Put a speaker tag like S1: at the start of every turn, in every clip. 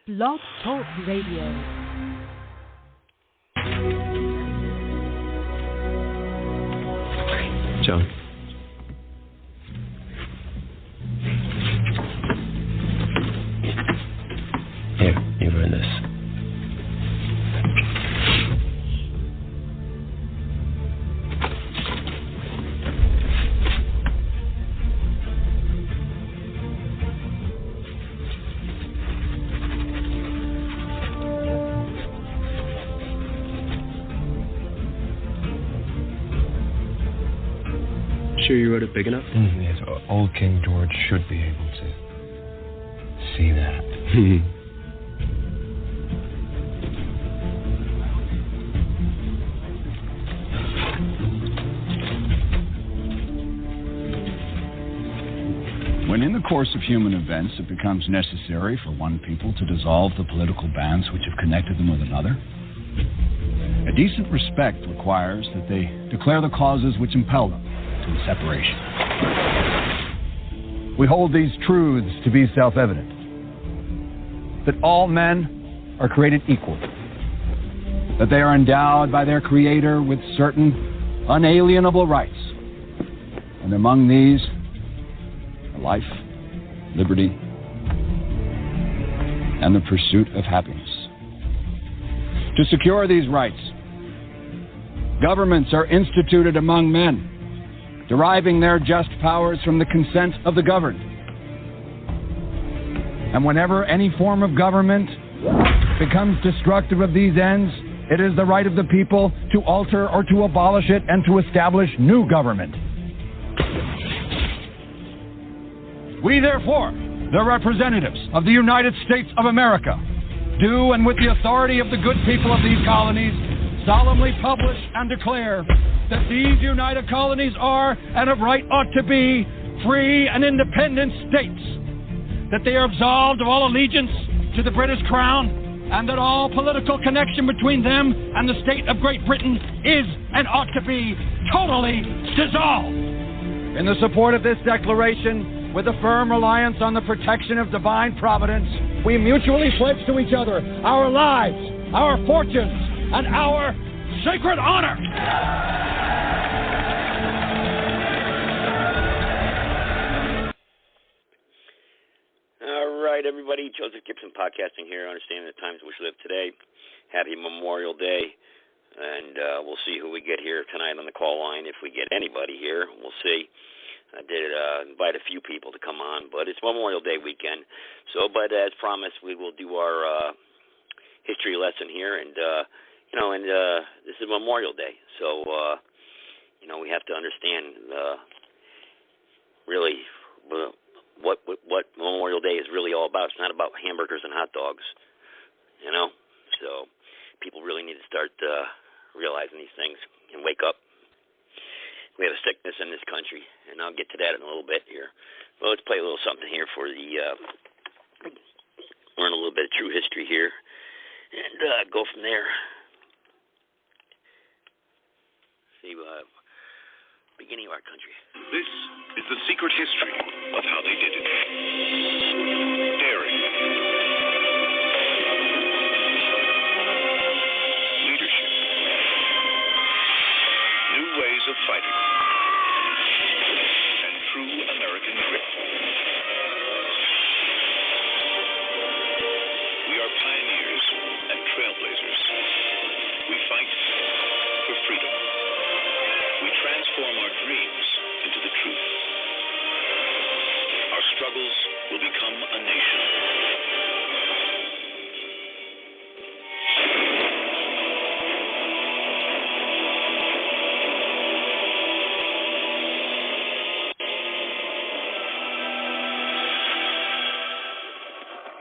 S1: Blog Talk Radio.
S2: John. Here, you ruined this. Sure you wrote it big enough?
S3: Yes, old King George should be able to see that.
S4: When in the course of human events it becomes necessary for one people to dissolve the political bands which have connected them with another, a decent respect requires that they declare the causes which impel them to the separation. We hold these truths to be self-evident, that all men are created equal, that they are endowed by their Creator with certain unalienable rights, and among these are life, liberty, and the pursuit of happiness. To secure these rights, governments are instituted among men, deriving their just powers from the consent of the governed. And whenever any form of government becomes destructive of these ends, it is the right of the people to alter or to abolish it and to establish new government. We, therefore, the representatives of the United States of America, do, and with the authority of the good people of these colonies, solemnly publish and declare that these united colonies are, and of right ought to be, free and independent states, that they are absolved of all allegiance to the British Crown, and that all political connection between them and the state of Great Britain is, and ought to be, totally dissolved. In the support of this declaration, with a firm reliance on the protection of divine providence, we mutually pledge to each other our lives, our fortunes, and our sacred honor.
S5: All right, everybody. Joseph Gibson podcasting here, understanding the times in which we live today. Happy Memorial Day. And we'll see who we get here tonight on the call line. If we get anybody here, we'll see. I did invite a few people to come on, but it's Memorial Day weekend. So, but as promised, we will do our history lesson here, and this is Memorial Day, so we have to understand really what Memorial Day is really all about. It's not about hamburgers and hot dogs, So people really need to start realizing these things and wake up. We have a sickness in this country, and I'll get to that in a little bit here. Well, let's play a little something here for the learn a little bit of true history here, and go from there. See, beginning of our country.
S6: This is the secret history of how they did it. Daring. Leadership. New ways of fighting. And true American grit. We are pioneers and trailblazers. We fight for freedom. We transform our dreams into the truth. Our struggles will become a nation.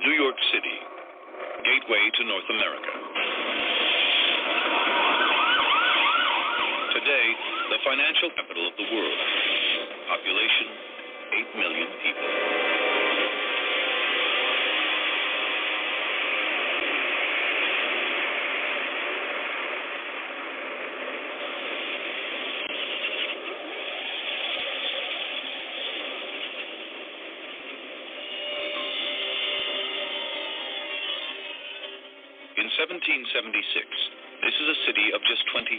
S6: New York City, gateway to North America. Today, the financial capital of the world. Population, 8 million people. 1776. This is a city of just 20,000.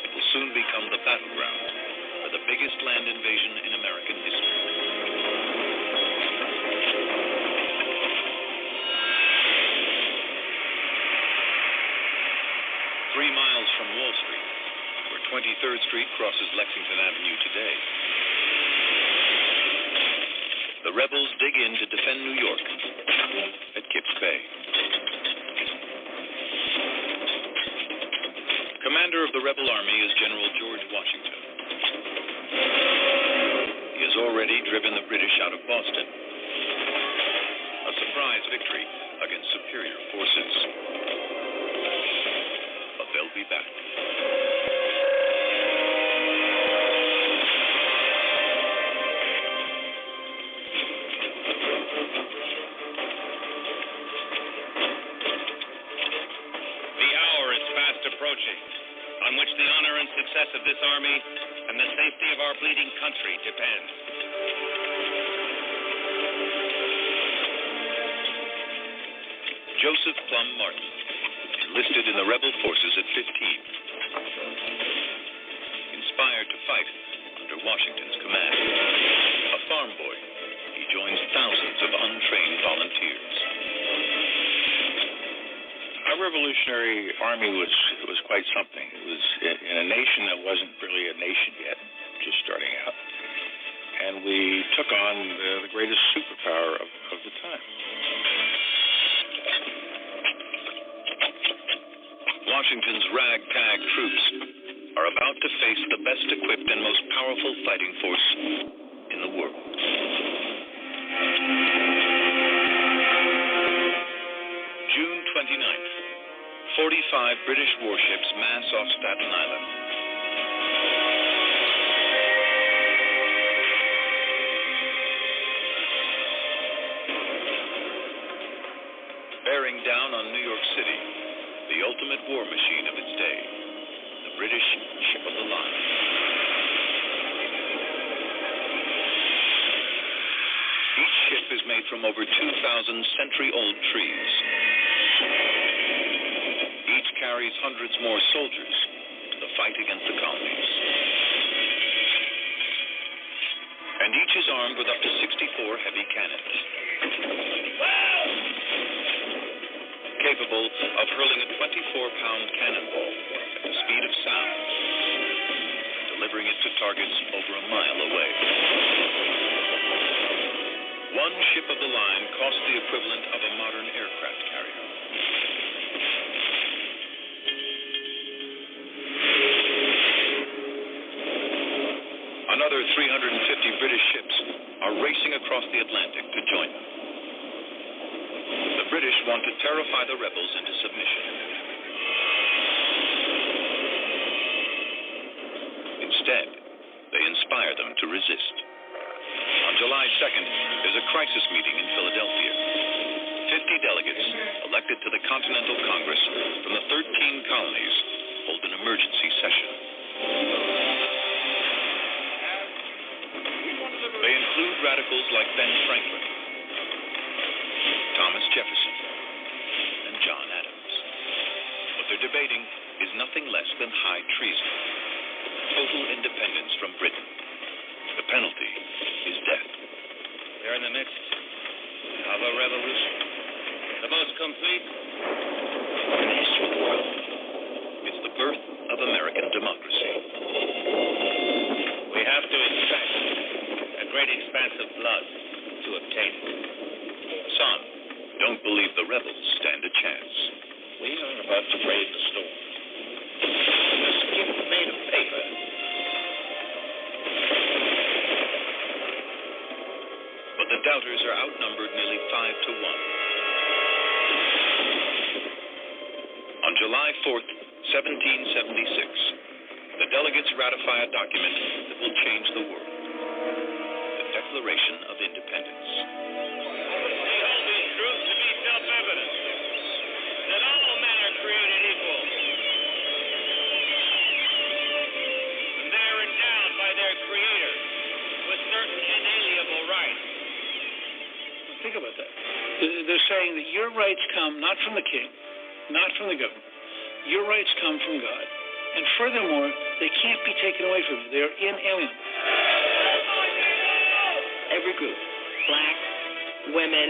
S6: It will soon become the battleground for the biggest land invasion in American history. From Wall Street, where 23rd Street crosses Lexington Avenue today. The rebels dig in to defend New York at Kips Bay. Commander of the rebel army is General George Washington. He has already driven the British out of Boston. A surprise victory against superior forces. They'll be back.
S7: The hour is fast approaching, on which the honor and success of this army and the safety of our bleeding country depend.
S6: Joseph Plum Martin enlisted in the rebel forces at 15. Inspired to fight under Washington's command. A farm boy, he joins thousands of untrained volunteers.
S8: Our Revolutionary Army was quite something. It was in a nation that wasn't really a nation yet, just starting out. And we took on the greatest superpower of the time.
S6: Washington's ragtag troops are about to face the best equipped and most powerful fighting force in the world. June 29th, 45 British warships mass off Staten Island. Bearing down on New York City, the ultimate war machine of its day, the British ship of the line. Each ship is made from over 2,000 century-old trees. Each carries hundreds more soldiers to the fight against the colonies. And each is armed with up to 64 heavy cannons. Capable of hurling a 24-pound cannonball at the speed of sound, delivering it to targets over a mile away. One ship of the line cost the equivalent of a modern aircraft carrier. Another 350 British ships are racing across the Atlantic to join them. The British want to terrify the rebels into submission. Instead, they inspire them to resist. On July 2nd, there's a crisis meeting in Philadelphia. 50 delegates, elected to the Continental Congress from the 13 colonies, hold an emergency session. They include radicals like Ben Franklin, Thomas Jefferson, and John Adams. What they're debating is nothing less than high treason. Total independence from Britain. The penalty is death.
S7: We're in the midst of a revolution, the most complete
S6: In the history of the world, it's the birth of American democracy.
S7: We have to extract a great expanse of blood to obtain it.
S6: Son, don't believe the rebels stand a chance.
S8: We are about to brave the storm.
S7: A skip made of paper.
S6: But the doubters are outnumbered nearly 5 to 1. On July 4th, 1776, the delegates ratify a document that will change the world. The Declaration of Independence.
S7: We hold these truths to be self-evident, that all men are created equal, and they are endowed by their Creator with certain inalienable
S8: think about that. They're saying that your rights come not from the king, not from the government. Your rights come from God. And furthermore, they can't be taken away from you. They are inalienable.
S9: Every group, black, women,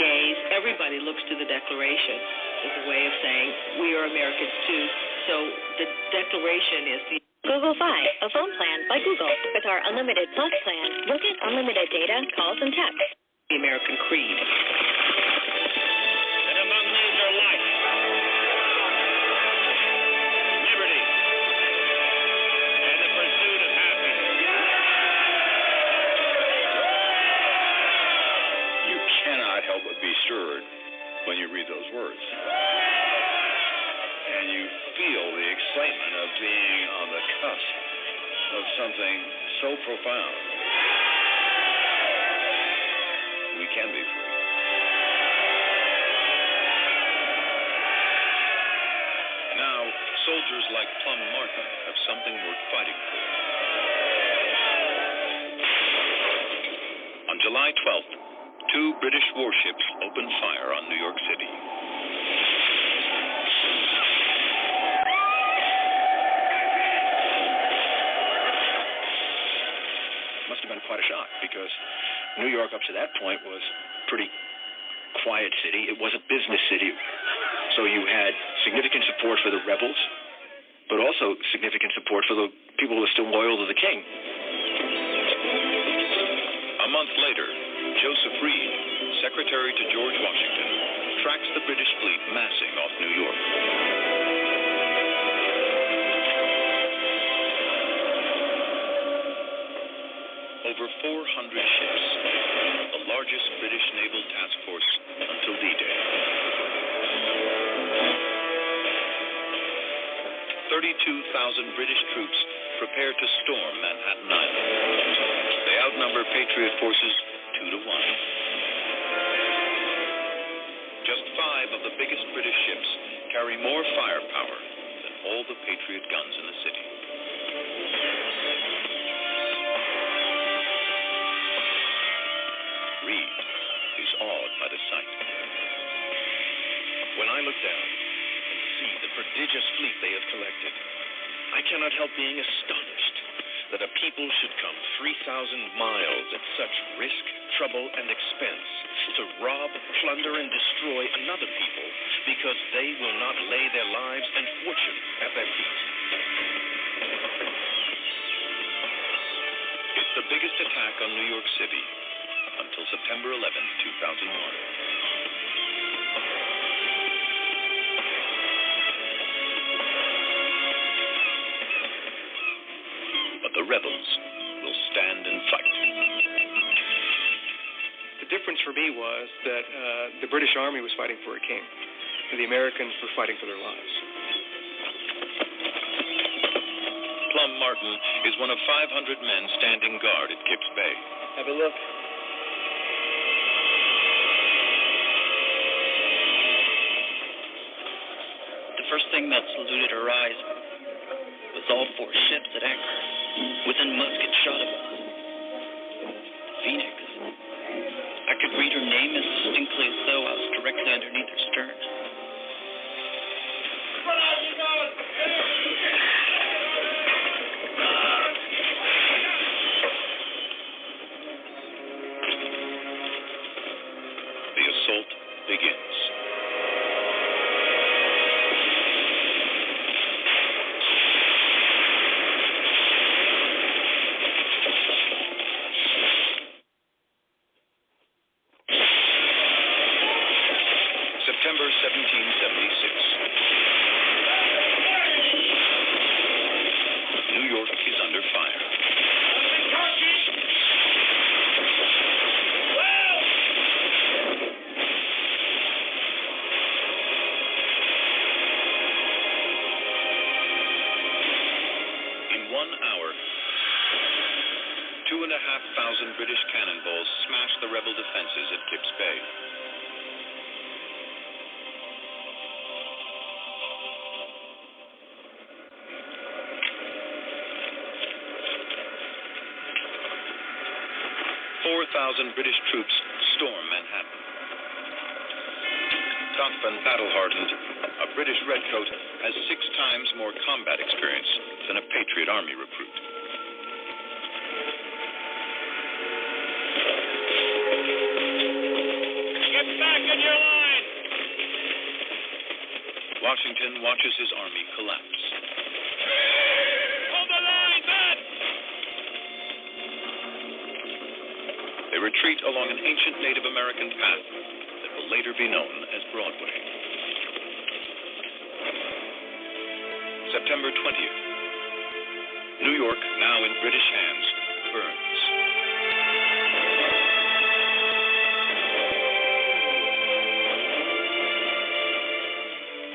S9: gays, everybody looks to the Declaration as a way of saying we are Americans too. So the Declaration is the
S10: Google Fi, a phone plan by Google. With our Unlimited Plus plan, you'll get unlimited data, calls, and texts.
S9: The American creed.
S7: And among these are life, liberty, and the pursuit of happiness.
S6: You cannot help but be stirred when you read those words. And you feel the excitement of being on the cusp of something so profound. We can be free. Now, soldiers like Plum Martin have something worth fighting for. On July 12th, 2 British warships opened fire on New York City. Must have been quite a shock, because New York up to that point was a pretty quiet city. It was a business city. So you had significant support for the rebels, but also significant support for the people who were still loyal to the king. A month later, Joseph Reed, secretary to George Washington, tracks the British fleet massing off New York. Over 400 ships, the largest British naval task force until D-Day. 32,000 British troops prepare to storm Manhattan Island. They outnumber Patriot forces 2 to 1. Just 5 of the biggest British ships carry more firepower than all the Patriot guns in the city. Reed is awed by the sight. When I look down and see the prodigious fleet they have collected, I cannot help being astonished that a people should come 3,000 miles at such risk, trouble, and expense to rob, plunder, and destroy another people because they will not lay their lives and fortune at their feet. It's the biggest attack on New York City until September 11, 2001. The rebels will stand and fight.
S11: The difference for me was that the British Army was fighting for a king, and the Americans were fighting for their lives.
S6: Plum Martin is one of 500 men standing guard at Kips Bay.
S11: Have a look.
S12: The first thing that saluted her eyes was all 4 ships at anchor, within musket shot of us. Phoenix. I could read her name as distinctly as though I was directly underneath her stern.
S6: The assault begins. September 1776. New York is under fire. In 1 hour, 2,500 British cannonballs smashed the rebel defenses at Kips Bay. British troops storm Manhattan. Tough and battle-hardened, a British redcoat has 6 times more combat experience than a Patriot Army recruit.
S7: Get back in your line!
S6: Washington watches his army collapse.
S7: Hold the line, men!
S6: They retreat along an ancient Native American path that will later be known as Broadway. September 20th. New York, now in British hands, burns.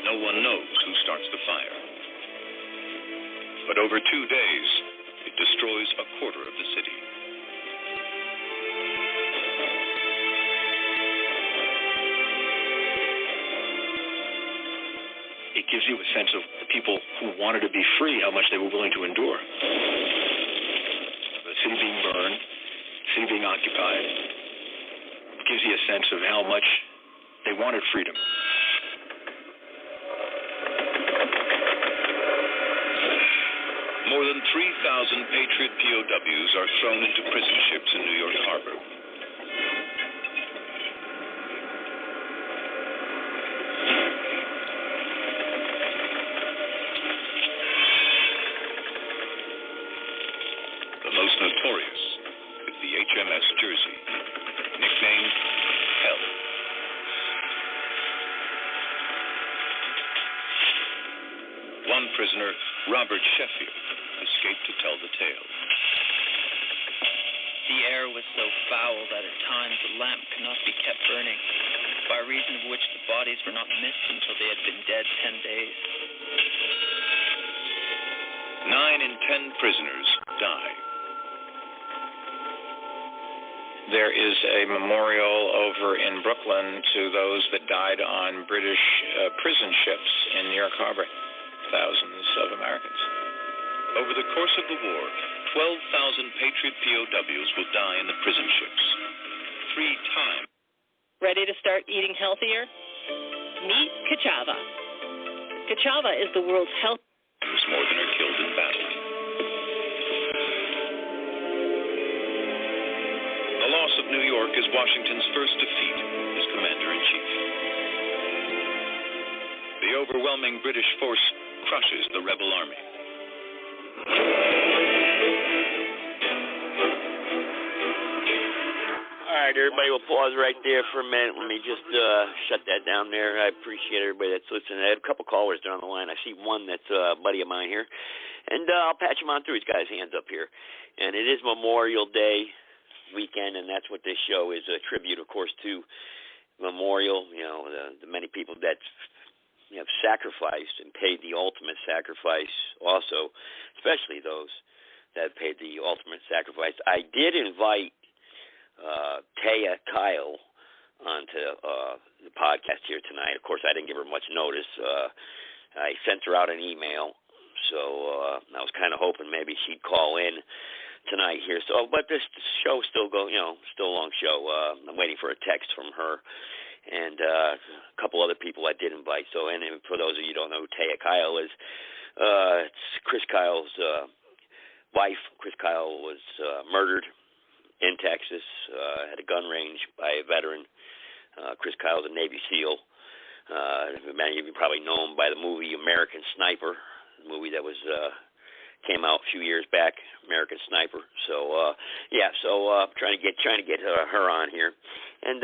S6: No one knows who starts the fire. But over 2 days, it destroys a quarter of the city.
S8: It gives you a sense of the people who wanted to be free, how much they were willing to endure. The city being burned, the city being occupied, it gives you a sense of how much they wanted freedom.
S6: More than 3,000 Patriot POWs are thrown into prison ships in New York Harbor. The most notorious is the HMS Jersey, nicknamed Hell. One prisoner, Robert Sheffield, escaped to tell the tale.
S12: The air was so foul that at times the lamp could not be kept burning, by reason of which the bodies were not missed until they had been dead 10 days.
S6: 9 in 10 prisoners die.
S8: There is a memorial over in Brooklyn to those that died on British prison ships in New York Harbor. Thousands of Americans.
S6: Over the course of the war, 12,000 Patriot POWs will die in the prison ships. 3 times.
S9: Ready to start eating healthier? Meet Kachava. Kachava is the world's health.
S6: More than are killed in battle. The loss of New York is Washington's first defeat as commander-in-chief. The overwhelming British force crushes the rebel army.
S5: All right, everybody, we'll pause right there for a minute. Let me just shut that down there. I appreciate everybody that's listening. I had a couple callers down the line. I see one that's a buddy of mine here, and I'll patch him on through. He's got his hands up here. And it is Memorial Day weekend, and that's what this show is, a tribute, of course, to Memorial, the many people that have sacrificed and paid the ultimate sacrifice also, especially those that paid the ultimate sacrifice. I did invite Taya Kyle onto the podcast here tonight. Of course, I didn't give her much notice. I sent her out an email, so I was kind of hoping maybe she'd call in tonight here. So, but this show still still a long show. I'm waiting for a text from her and a couple other people I did invite. So, and for those of you who don't know who Taya Kyle is, it's Chris Kyle's wife. Chris Kyle was murdered in Texas at a gun range by a veteran. Chris Kyle is a Navy SEAL. Many of you probably know him by the movie American Sniper, the movie that was came out a few years back, American Sniper. So trying to get her on here and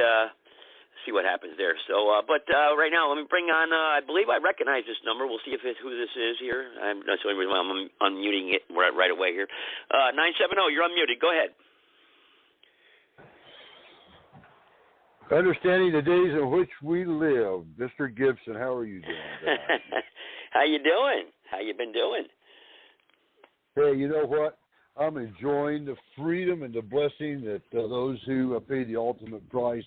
S5: see what happens there. So, but right now, let me bring on. I believe I recognize this number. We'll see who this is here. That's the only reason why I'm unmuting it right away here. 970, you're unmuted. Go ahead.
S13: Understanding the days in which we live, Mr. Gibson, how are you doing?
S5: How you doing? How you been doing?
S13: Hey, you know what? I'm enjoying the freedom and the blessing that those who paid the ultimate price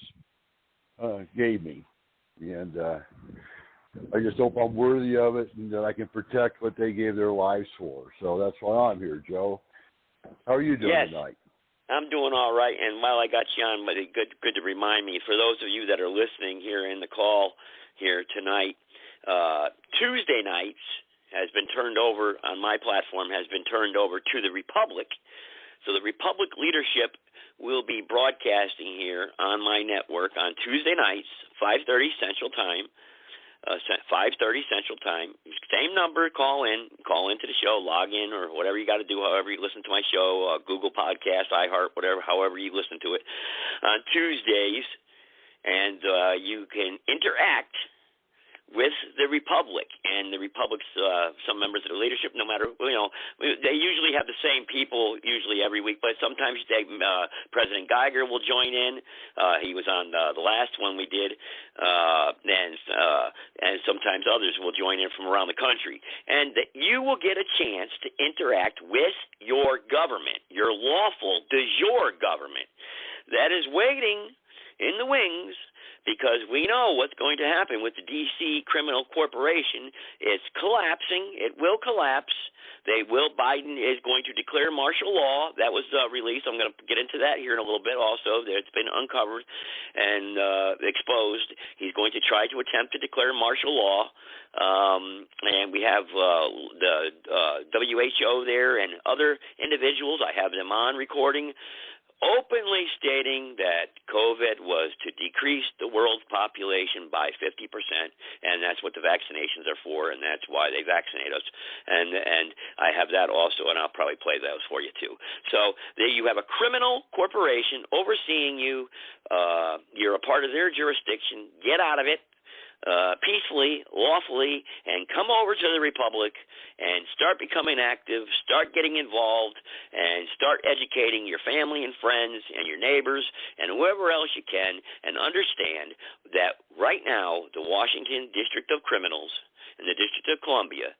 S13: gave me. And I just hope I'm worthy of it and that I can protect what they gave their lives for. So that's why I'm here, Joe. How are you doing tonight?
S5: I'm doing all right. And while I got you on, good to remind me, for those of you that are listening here in the call here tonight, Tuesday nights has been turned over on my platform, has been turned over to the Republic. So the Republic leadership will be broadcasting here on my network on Tuesday nights, 5:30 Central Time. 5:30 Central Time. Same number. Call into the show, log in, or whatever you got to do. However you listen to my show, Google Podcast, iHeart, whatever. However you listen to it on Tuesdays, and you can interact with the Republic and the Republic's some members of the leadership. No matter, they usually have the same people usually every week, but sometimes President Geiger will join in. He was on the last one we did, and sometimes others will join in from around the country. And you will get a chance to interact with your government, your lawful de jure government that is waiting in the wings, because we know what's going to happen with the D.C. criminal corporation. It's collapsing. It will collapse. Biden is going to declare martial law. That was released. I'm going to get into that here in a little bit also. It's been uncovered and exposed. He's going to try to attempt to declare martial law. And we have the WHO there and other individuals. I have them on recording, openly stating that COVID was to decrease the world's population by 50%, and that's what the vaccinations are for, and that's why they vaccinate us. And I have that also, and I'll probably play those for you too. So there you have a criminal corporation overseeing you. You're a part of their jurisdiction. Get out of it. Peacefully, lawfully, and come over to the Republic and start becoming active, start getting involved, and start educating your family and friends and your neighbors and whoever else you can, and understand that right now the Washington District of Criminals and the District of Columbia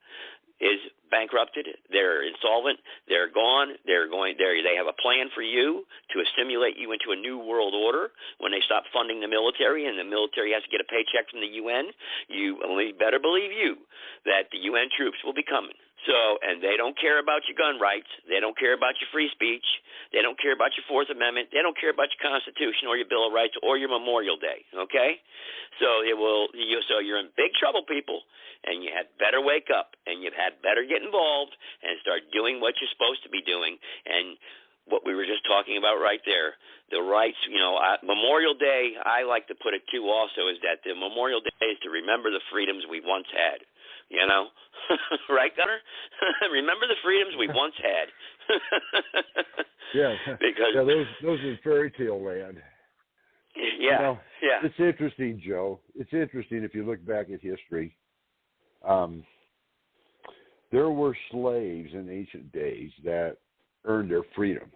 S5: is bankrupted. They're insolvent. They're gone. They have a plan for you to assimilate you into a new world order. When they stop funding the military and the military has to get a paycheck from the UN, you only better believe that the UN troops will be coming. So, and they don't care about your gun rights. They don't care about your free speech. They don't care about your Fourth Amendment. They don't care about your Constitution or your Bill of Rights or your Memorial Day. Okay, so So you're in big trouble, people, and you had better wake up, and you had better get involved and start doing what you're supposed to be doing. And what we were just talking about right there, the rights. Memorial Day, I like to put it too. Also, is that the Memorial Day is to remember the freedoms we once had. Right, Gunner? Remember the freedoms we once had.
S13: Yeah,
S5: because
S13: those are fairy tale land.
S5: Yeah, yeah.
S13: It's interesting, Joe. It's interesting if you look back at history. There were slaves in ancient days that earned their freedom,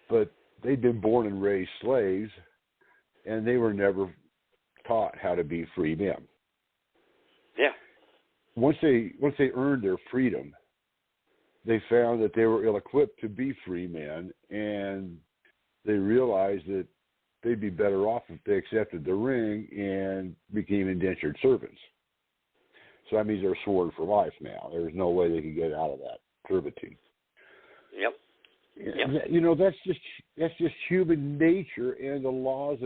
S13: but they'd been born and raised slaves, and they were never taught how to be free men.
S5: Yeah.
S13: Once they earned their freedom, they found that they were ill-equipped to be free men, and they realized that they'd be better off if they accepted the ring and became indentured servants. So that means they're sworn for life now. There's no way they could get out of that servitude.
S5: Yep.
S13: That's just human nature and the laws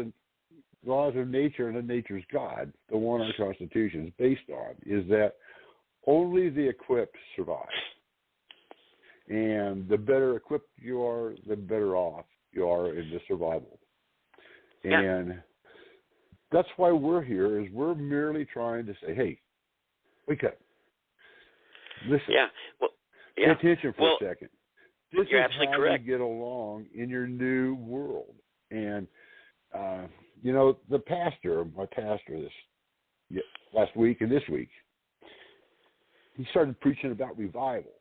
S13: of nature and of nature's God, the one our Constitution is based on, is that only the equipped survive. And the better equipped you are, the better off you are in the survival.
S5: Yeah.
S13: And that's why we're here, is we're merely trying to say, hey, wake up. Listen.
S5: Yeah. Well, yeah.
S13: Pay attention for a second. This
S5: you're
S13: is
S5: absolutely
S13: how
S5: correct.
S13: you get along in your new world. And, my pastor this last week and this week, he started preaching about revival.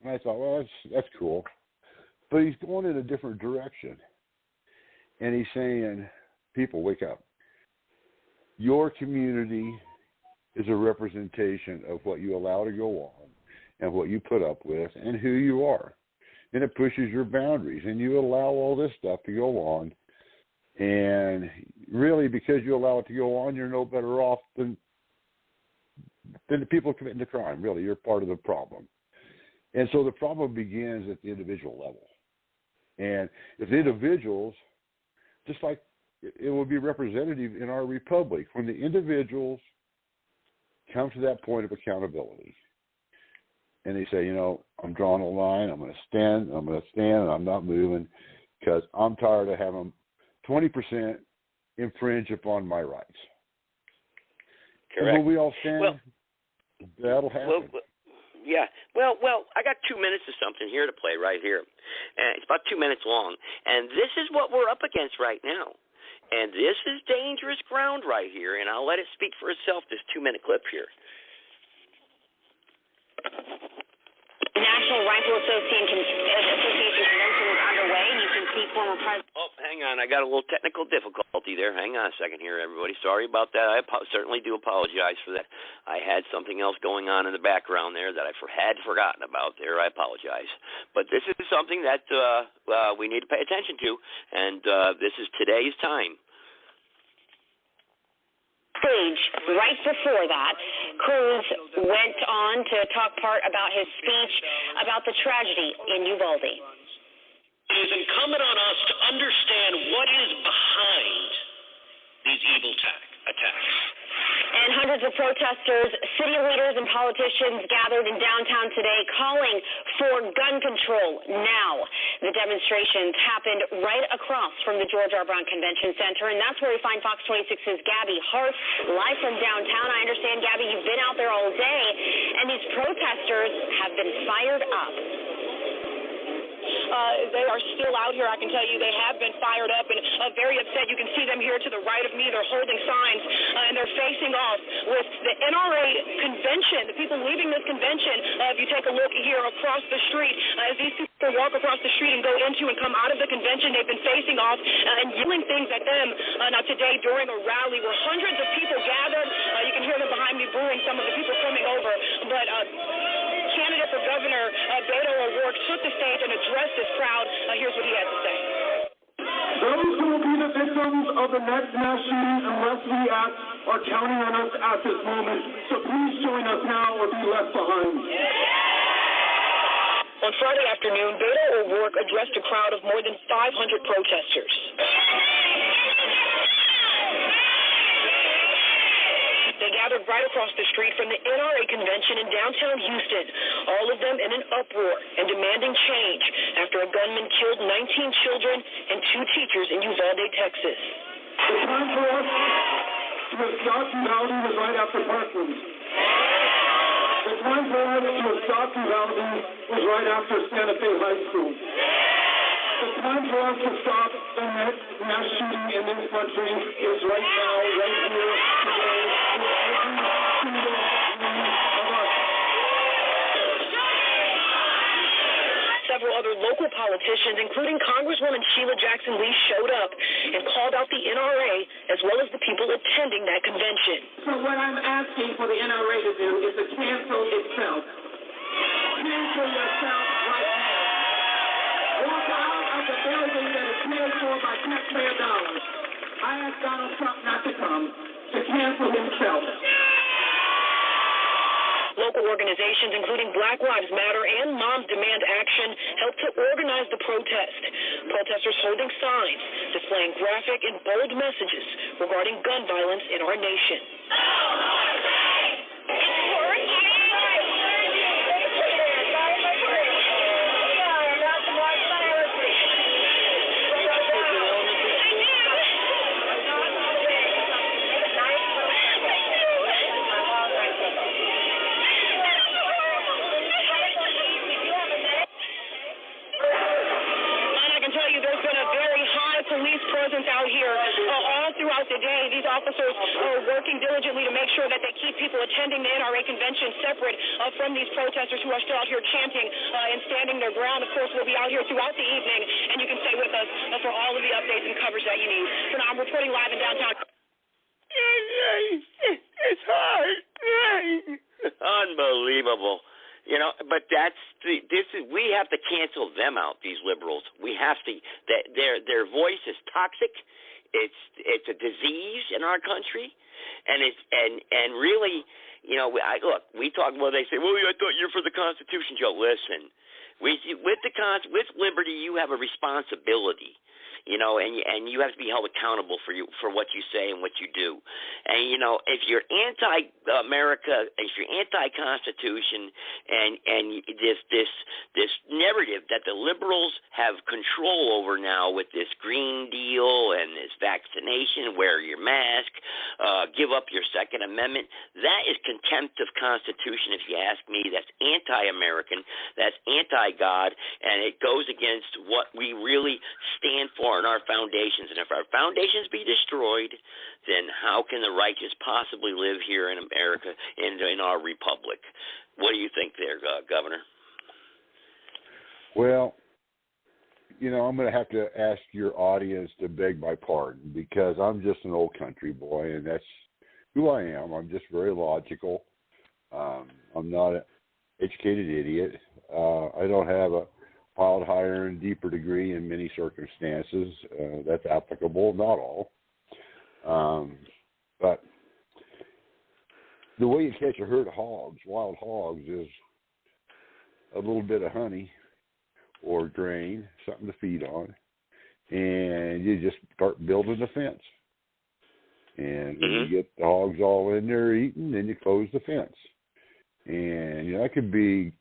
S13: And I thought, well, that's cool. But he's going in a different direction. And he's saying, people, wake up. Your community is a representation of what you allow to go on and what you put up with and who you are. And it pushes your boundaries, and you allow all this stuff to go on. And really, because you allow it to go on, you're no better off than the people committing the crime. Really, you're part of the problem. And so the problem begins at the individual level. And if individuals, just like it will be representative in our republic, when the individuals come to that point of accountability and they say, I'm drawing a line, I'm going to stand, and I'm not moving because I'm tired of having 20% infringe upon my rights.
S5: Correct.
S13: And when we all stand, that'll happen.
S5: Yeah. Well, I got 2 minutes of something here to play right here. And it's about 2 minutes long. And this is what we're up against right now. And this is dangerous ground right here. And I'll let it speak for itself, this 2-minute clip here.
S14: The National Rifle Association convention is underway, and you can see former President.
S5: Oh, hang on. I got a little technical difficulty there. Hang on a second here, everybody. Sorry about that. I certainly do apologize for that. I had something else going on in the background there that I had forgotten about there. I apologize. But this is something that we need to pay attention to, and this is today's time.
S14: Stage right before that, Cruz went on to talk part about his speech about the tragedy in Uvalde.
S15: It is incumbent on us to understand what is behind these evil attacks.
S14: And hundreds of protesters, city leaders, and politicians gathered in downtown today calling for gun control now. The demonstrations happened right across from the George R. Brown Convention Center, and that's where we find Fox 26's Gabby Hart live from downtown. I understand, Gabby, you've been out there all day, and these protesters have been fired up.
S16: They are still out here. I can tell you they have been fired up and very upset. You can see them here to the right of me. They're holding signs, and they're facing off with the NRA convention, the people leaving this convention. If you take a look here across the street, as these people walk across the street and go into and come out of the convention, they've been facing off and yelling things at them. Now today during a rally where hundreds of people gathered, you can hear them behind me booing some of the people coming over, but candidate for governor Beto O'Rourke took the stage and addressed this crowd. Here's what he had to say.
S17: Those who will be the victims of the next mass shooting unless we act are counting on us at this moment. So please join us now or be left behind.
S16: On Friday afternoon, Beto O'Rourke addressed a crowd of more than 500 protesters. They gathered right across the street from the NRA convention in downtown Houston, all of them in an uproar and demanding change after a gunman killed 19 children and 2 teachers in Uvalde, Texas.
S17: The time for us to have stopped Uvalde was right after Parkland. The time for us to have stopped Uvalde was right after Santa Fe High School. The time for us to stop the next mass shooting in this country is right now, right here, today, with every single one of us.
S16: Several other local politicians, including Congresswoman Sheila Jackson Lee, showed up and called out the NRA as well as the people attending that convention.
S17: So what I'm asking for the NRA to do is to cancel itself. Cancel yourself right now. Walk out of the building that is paid for by taxpayer dollars. I ask Donald Trump not to come, to cancel himself.
S16: Local organizations, including Black Lives Matter and Moms Demand Action, helped to organize the protest. Protesters holding signs, displaying graphic and bold messages regarding gun violence in our nation. Police presence out here all throughout the day. These officers are working diligently to make sure that they keep people attending the NRA convention separate from these protesters who are still out here chanting and standing their ground. Of course, we'll be out here throughout the evening, and you can stay with us for all of the updates and coverage that you need. For now, I'm reporting live in downtown.
S5: It's hard. Unbelievable. You know, but we have to cancel them out, these liberals. We have to. Their voice is toxic. It's a disease in our country, and really, you know, look, we talk. Well, they say, well, I thought you're for the Constitution, Joe. Listen, with liberty, you have a responsibility. You know, and you have to be held accountable for what you say and what you do. And you know, if you're anti-America, if you're anti-Constitution, and this narrative that the liberals have control over now with this Green Deal and this vaccination, wear your mask, give up your Second Amendment, that is contempt of Constitution. If you ask me, that's anti-American, that's anti-God, and it goes against what we really stand for in our foundations. And if our foundations be destroyed, then how can the righteous possibly live here in America, in our republic? What do you think there, Governor?
S13: Well, you know, I'm going to have to ask your audience to beg my pardon, because I'm just an old country boy, and that's who I am. I'm just very logical. I'm not an educated idiot. I don't have a piled higher and deeper degree in many circumstances. That's applicable, not all. But the way you catch a herd of hogs, wild hogs, is a little bit of honey or grain, something to feed on, and you just start building a fence. And when you get the hogs all in there eating, then you close the fence. And, you know, that could be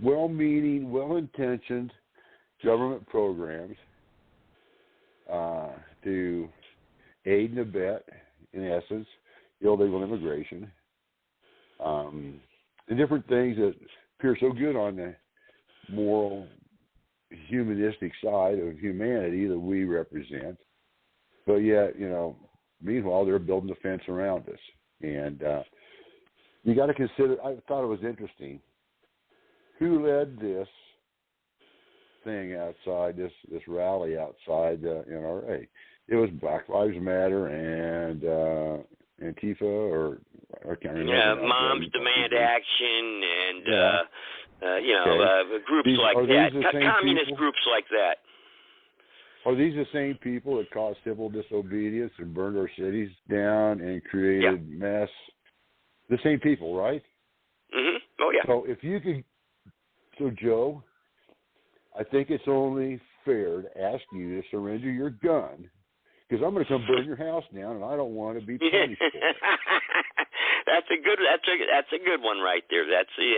S13: well-meaning, well-intentioned government programs to aid and abet, in essence, illegal immigration, the different things that appear so good on the moral, humanistic side of humanity that we represent, but yet, you know, meanwhile, they're building the fence around us. And you got to consider, I thought it was interesting, who led this thing outside, this rally outside the NRA? It was Black Lives Matter and Antifa, or I can't remember.
S5: Yeah, Moms Demand Action, and groups like that, communist
S13: people?
S5: Groups like that.
S13: Are these the same people that caused civil disobedience and burned our cities down and created mass? The same people, right?
S5: Mm-hmm. Oh yeah.
S13: So if you could. So, Joe, I think it's only fair to ask you to surrender your gun, because I'm going to come burn your house down, and I don't want to be punished for it.
S5: That's a good one right there. That's a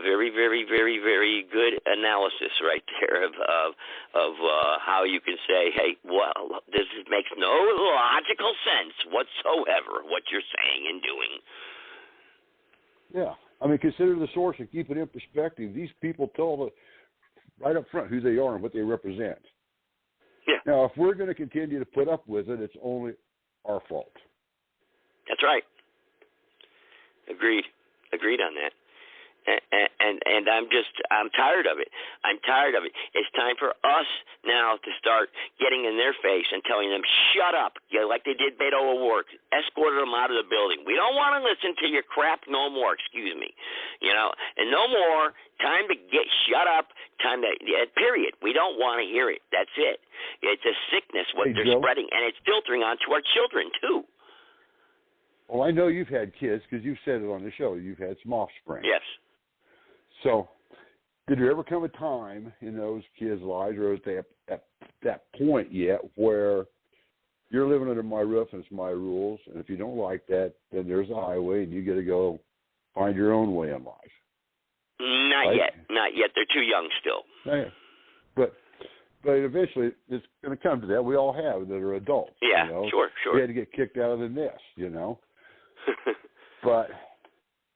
S5: very, very, very, very good analysis right there of how you can say, hey, well, this makes no logical sense whatsoever what you're saying and doing.
S13: Yeah. I mean, consider the source and keep it in perspective. These people tell right up front who they are and what they represent.
S5: Yeah.
S13: Now, if we're going to continue to put up with it, it's only our fault.
S5: That's right. Agreed on that. And I'm tired of it. I'm tired of it. It's time for us now to start getting in their face and telling them, shut up, like they did Beto O'Rourke, escorted them out of the building. We don't want to listen to your crap no more, excuse me. You know, and no more, time to shut up, period. We don't want to hear it. That's it. It's a sickness, what they're spreading, and it's filtering onto our children, too.
S13: Well, I know you've had kids, because you've said it on the show. You've had some offspring.
S5: Yes.
S13: So, did there ever come a time in those kids' lives, or is they at that point yet, where you're living under my roof and it's my rules, and if you don't like that, then there's a highway and you got to go find your own way in life?
S5: Not yet. They're too young still.
S13: Yeah. But eventually it's going to come to that. We all have that are adults.
S5: Yeah,
S13: you know?
S5: Sure.
S13: We had to get kicked out of the nest, you know. But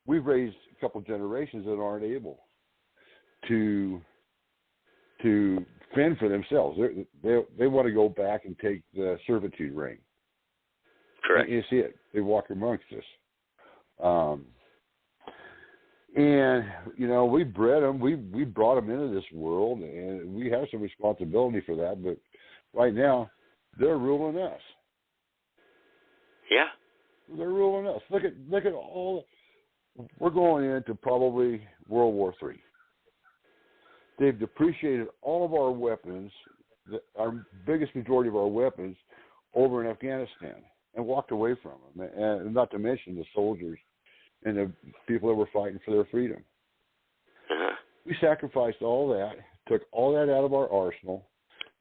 S13: we've raised a couple generations that aren't able to fend for themselves. They want to go back and take the servitude ring.
S5: Correct.
S13: You see it. They walk amongst us. And, you know, we bred them. We brought them into this world, and we have some responsibility for that. But right now, they're ruling us.
S5: Yeah.
S13: They're ruling us. Look at all. We're going into probably World War III. They've depreciated all of our weapons, our biggest majority of our weapons, over in Afghanistan, and walked away from them. And not to mention the soldiers and the people that were fighting for their freedom.
S5: Uh-huh.
S13: We sacrificed all that, took all that out of our arsenal.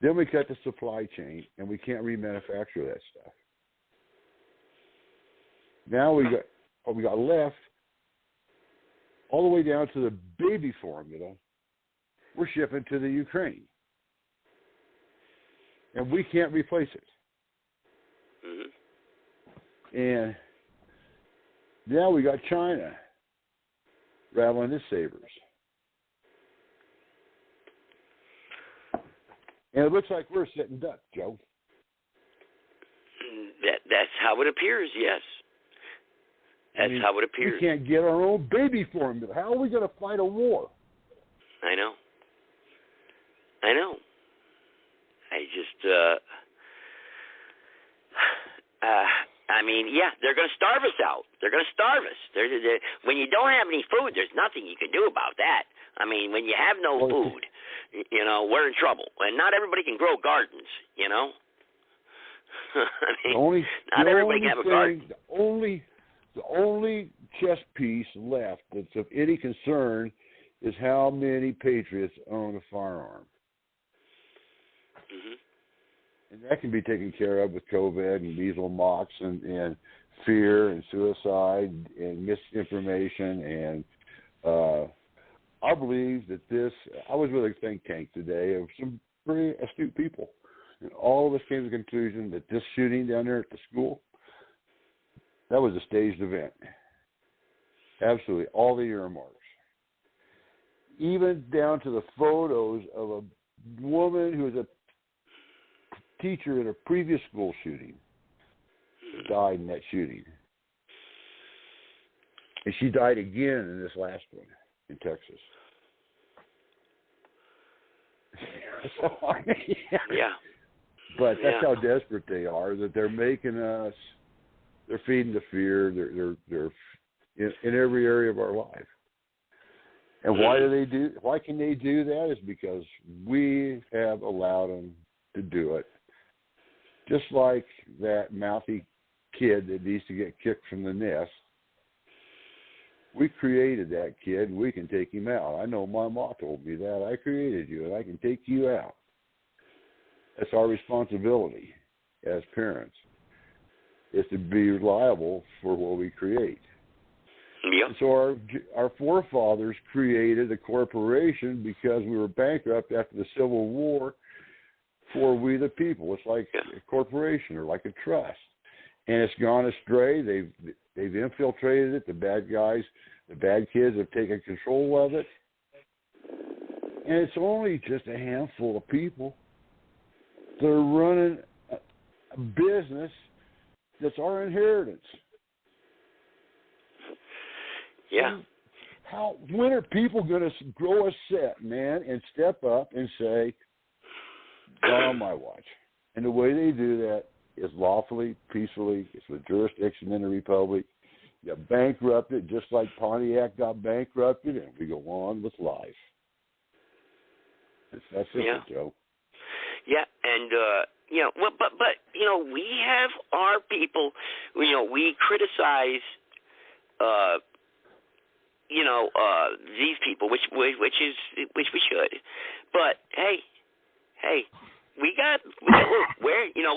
S13: Then we cut the supply chain, and we can't remanufacture that stuff. Now what we got left, all the way down to the baby formula, we're shipping to the Ukraine. And we can't replace it.
S5: Mm-hmm.
S13: And now we got China rattling its sabers. And it looks like we're sitting duck, Joe.
S5: That's how it appears, yes. That's how it appears.
S13: We can't get our own baby formula. How are we going to fight a war?
S5: I know. I just, they're going to starve us out. They're going to starve us. When you don't have any food, there's nothing you can do about that. I mean, when you have no food, we're in trouble. And not everybody can grow gardens, not everybody can have a garden. The only chess piece left that's of any concern is how many patriots own a firearm. Mm-hmm.
S13: And that can be taken care of with COVID and measles, mumps, and fear and suicide and misinformation. And I believe that I was with a think tank today of some pretty astute people. And all of us came to the conclusion that this shooting down there at the school, that was a staged event. Absolutely. All the earmarks. Even down to the photos of a woman who was a teacher in a previous school shooting died in that shooting. And she died again in this last one in Texas.
S5: Yeah.
S13: But that's how desperate they are, that they're making us, they're feeding the fear, they're in every area of our life. And why can they do that? Is because we have allowed them to do it. Just like that mouthy kid that needs to get kicked from the nest. We created that kid, and we can take him out. I know my mom told me that. I created you, and I can take you out. That's our responsibility as parents, is to be liable for what we create.
S5: Yep.
S13: So our forefathers created a corporation because we were bankrupt after the Civil War for we the people. It's like a corporation or like a trust. And it's gone astray. They've infiltrated it. The bad guys, the bad kids have taken control of it. And it's only just a handful of people that are running a business that's our inheritance.
S5: Yeah.
S13: When are people going to grow a set, man, and step up and say, on my watch? And the way they do that is lawfully, peacefully. It's with jurisdiction in the republic. You bankrupt it just like Pontiac got bankrupted, and we go on with life. That's it, Joe.
S5: Yeah, and but we have our people. We criticize, these people, which we should. But hey,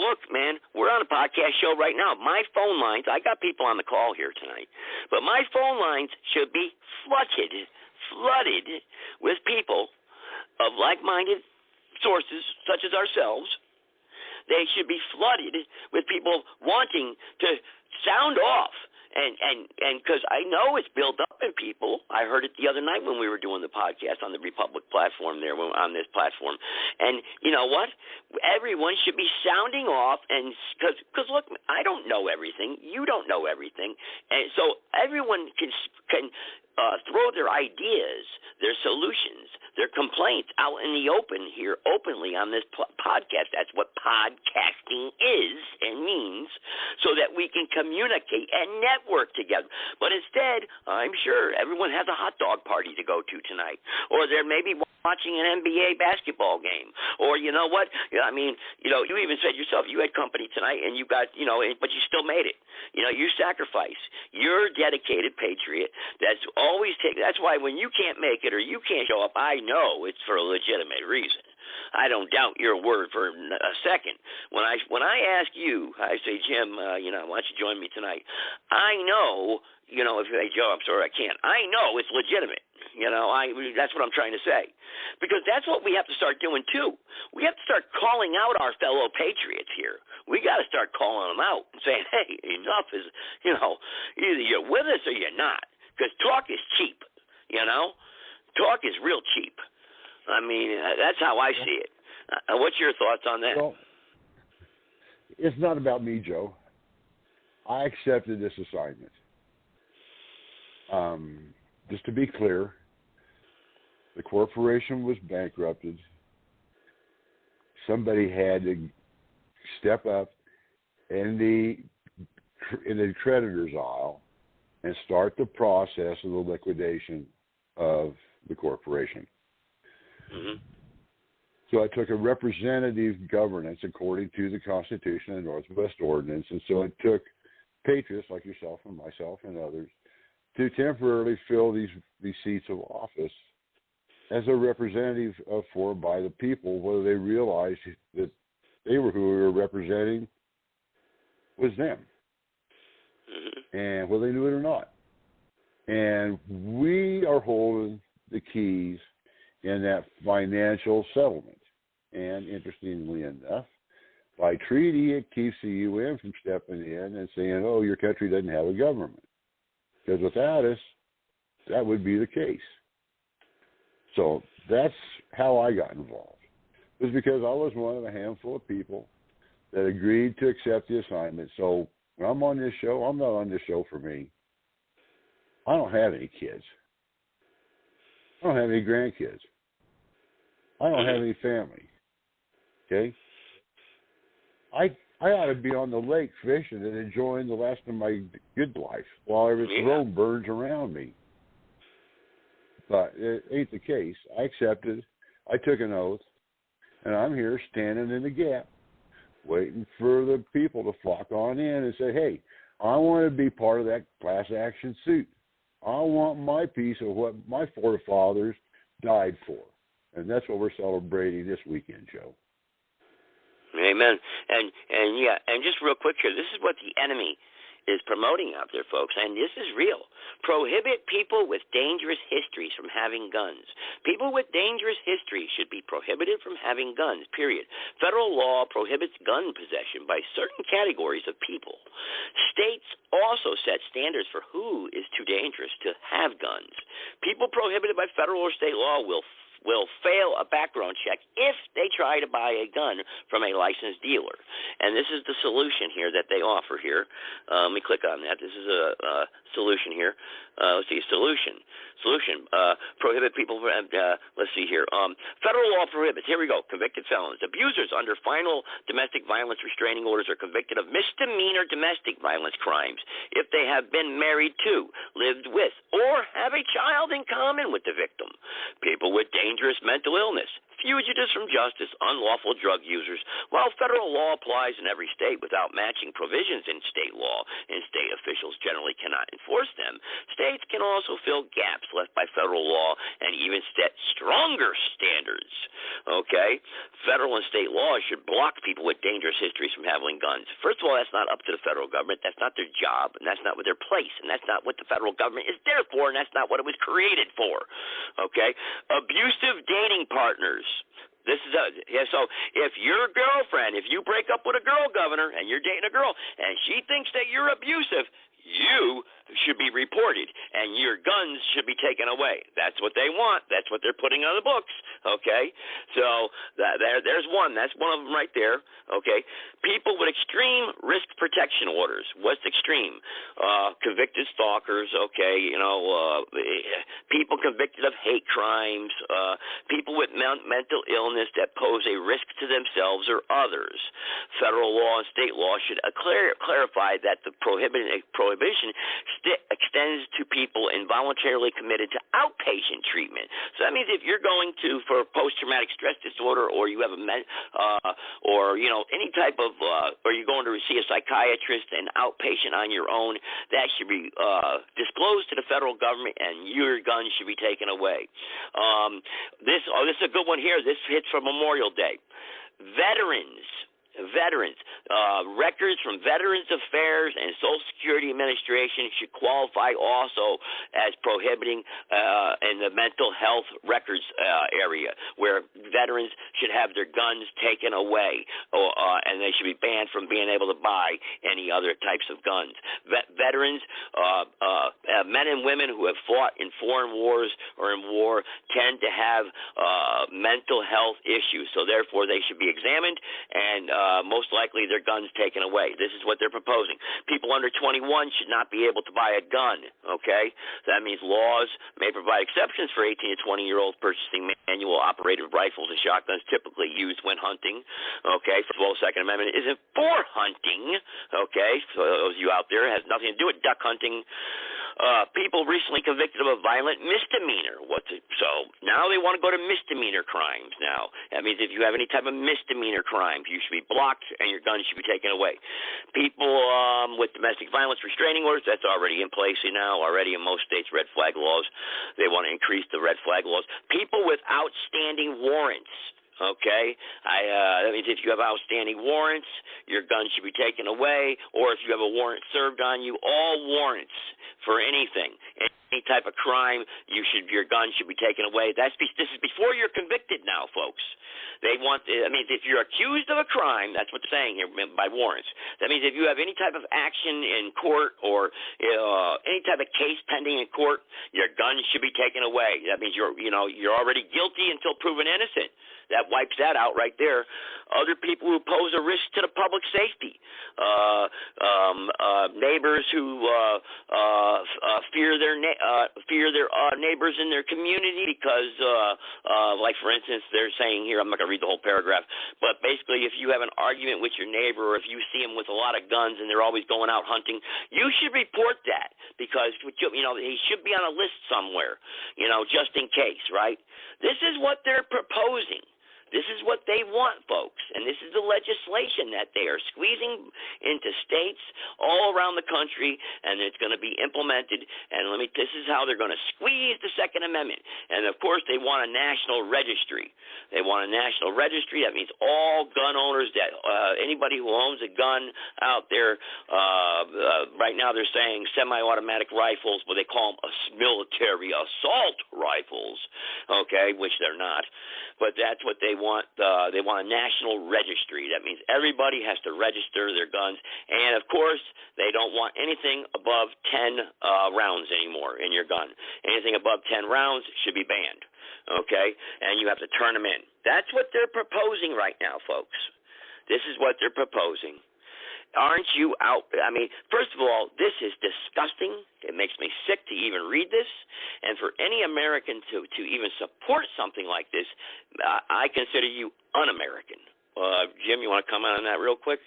S5: look, man, we're on a podcast show right now. My phone lines, I got people on the call here tonight, but my phone lines should be flooded with people of like-minded sources such as ourselves. They should be flooded with people wanting to sound off. And because I know it's built up in people. I heard it the other night when we were doing the podcast on the Republic platform there, on this platform. And you know what? Everyone should be sounding off, and because look, I don't know everything. You don't know everything, and so everyone can throw their ideas, their solutions, their complaints out in the open here, openly on this podcast. That's what podcasting is and means, so that we can communicate and network together. But instead, I'm sure everyone has a hot dog party to go to tonight, or they're maybe watching an NBA basketball game, or you know what? I mean, you even said yourself you had company tonight, and you got, but you still made it. You sacrifice. You're a dedicated patriot. That's always that's why when you can't make it or you can't show up, I know it's for a legitimate reason. I don't doubt your word for a second. When I ask you, I say, Jim, why don't you join me tonight? I know, if you say, Joe, I'm sorry, I can't. I know it's legitimate. That's what I'm trying to say. Because that's what we have to start doing, too. We have to start calling out our fellow patriots here. We got to start calling them out and saying, hey, enough is, either you're with us or you're not. Because talk is cheap, Talk is real cheap. I mean, that's how I see it. What's your thoughts on that?
S13: Well, it's not about me, Joe. I accepted this assignment. Just to be clear, the corporation was bankrupted. Somebody had to step up in the creditor's aisle and start the process of the liquidation of the corporation.
S5: Mm-hmm.
S13: So I took a representative governance according to the Constitution and Northwest Ordinance, and so it took patriots like yourself and myself and others to temporarily fill these seats of office as a representative by the people, whether they realized that they were who we were representing was them, and whether they knew it or not. And we are holding the keys in that financial settlement. And interestingly enough, by treaty, it keeps the UN from stepping in and saying, oh, your country doesn't have a government. Because without us, that would be the case. So that's how I got involved. It was because I was one of a handful of people that agreed to accept the assignment. So when I'm on this show, I'm not on this show for me. I don't have any kids. I don't have any grandkids. I don't have any family. Okay? I ought to be on the lake fishing and enjoying the last of my good life while every road burns around me. But it ain't the case. I accepted. I took an oath, and I'm here standing in the gap, waiting for the people to flock on in and say, hey, I want to be part of that class action suit. I want my piece of what my forefathers died for. And that's what we're celebrating this weekend, Joe.
S5: Amen. And just real quick here, this is what the enemy is promoting out there, folks, and this is real. Prohibit people with dangerous histories from having guns. People with dangerous histories should be prohibited from having guns, period. Federal law prohibits gun possession by certain categories of people. States also set standards for who is too dangerous to have guns. People prohibited by federal or state law will fail a background check if they try to buy a gun from a licensed dealer. And this is the solution here that they offer here. Let me click on that. This is a solution here. Let's see, solution. Prohibit people from, let's see here. Federal law prohibits, here we go, convicted felons. Abusers under final domestic violence restraining orders are convicted of misdemeanor domestic violence crimes if they have been married to, lived with, or have a child in common with the victim. People with dangerous mental illness, fugitives from justice, unlawful drug users. While federal law applies in every state without matching provisions in state law, and state officials generally cannot enforce them, states can also fill gaps left by federal law and even set stronger standards. Okay? Federal and state laws should block people with dangerous histories from having guns. First of all, that's not up to the federal government. That's not their job, and that's not what their place, and that's not what the federal government is there for, and that's not what it was created for. Okay? Abusive dating partners. So if your girlfriend, if you break up with a girl, Governor, and you're dating a girl, and she thinks that you're abusive, you should be reported, and your guns should be taken away. That's what they want. That's what they're putting on the books. Okay, so there's one. That's one of them right there. Okay, people with extreme risk protection orders. What's extreme? Convicted stalkers. Okay, people convicted of hate crimes. People with mental illness that pose a risk to themselves or others. Federal law and state law should clarify that the prohibition extends to people involuntarily committed to outpatient treatment. So that means if you're going for post-traumatic stress disorder, or you have any type of, or you're going to see a psychiatrist and outpatient on your own, that should be disclosed to the federal government, and your gun should be taken away. This is a good one here. This hits for Memorial Day. Veterans, records from Veterans Affairs and Social Security Administration should qualify also as prohibiting in the mental health records area, where veterans should have their guns taken away, and they should be banned from being able to buy any other types of guns. Veterans, men and women who have fought in foreign wars or in war, tend to have mental health issues, so therefore they should be examined and most likely their guns taken away. This is what they're proposing. People under 21 should not be able to buy a gun, okay? So that means laws may provide exceptions for 18 to 20-year-olds purchasing manual-operated rifles and shotguns typically used when hunting, okay? First of all, the Second Amendment isn't for hunting, okay? So those of you out there, it has nothing to do with duck hunting. People recently convicted of a violent misdemeanor. So now they want to go to misdemeanor crimes now. That means if you have any type of misdemeanor crimes, you should be blocked and your gun should be taken away. People with domestic violence restraining orders, that's already in place now, already in most states, red flag laws. They want to increase the red flag laws. People with outstanding warrants. Okay, that means if you have outstanding warrants, your gun should be taken away, or if you have a warrant served on you, all warrants for anything, any type of crime, your gun should be taken away. This is before you're convicted now, folks. That means if you're accused of a crime, that's what they're saying here by warrants. That means if you have any type of action in court or any type of case pending in court, your gun should be taken away. That means you're already guilty until proven innocent. That wipes that out right there. Other people who pose a risk to the public safety, neighbors who fear their neighbors in their community because, like for instance, they're saying here, I'm not going to read the whole paragraph, but basically, if you have an argument with your neighbor, or if you see him with a lot of guns and they're always going out hunting, you should report that because he should be on a list somewhere, just in case, right? This is what they're proposing. This is what they want, folks, and this is the legislation that they are squeezing into states all around the country, and it's going to be implemented. And this is how they're going to squeeze the Second Amendment. And of course, they want a national registry. They want a national registry. That means all gun owners, that anybody who owns a gun out there. Right now, they're saying semi-automatic rifles, but they call them military assault rifles. Okay, which they're not, but that's what they want. They want a national registry. That means everybody has to register their guns, and of course, they don't want anything above 10 rounds anymore in your gun. Anything above 10 rounds should be banned. Okay, and you have to turn them in. That's what they're proposing right now, folks. This is what they're proposing. Aren't you out? I mean, first of all, this is disgusting. It makes me sick to even read this. And for any American to even support something like this, I consider you un-American. Jim, you want to comment on that real quick?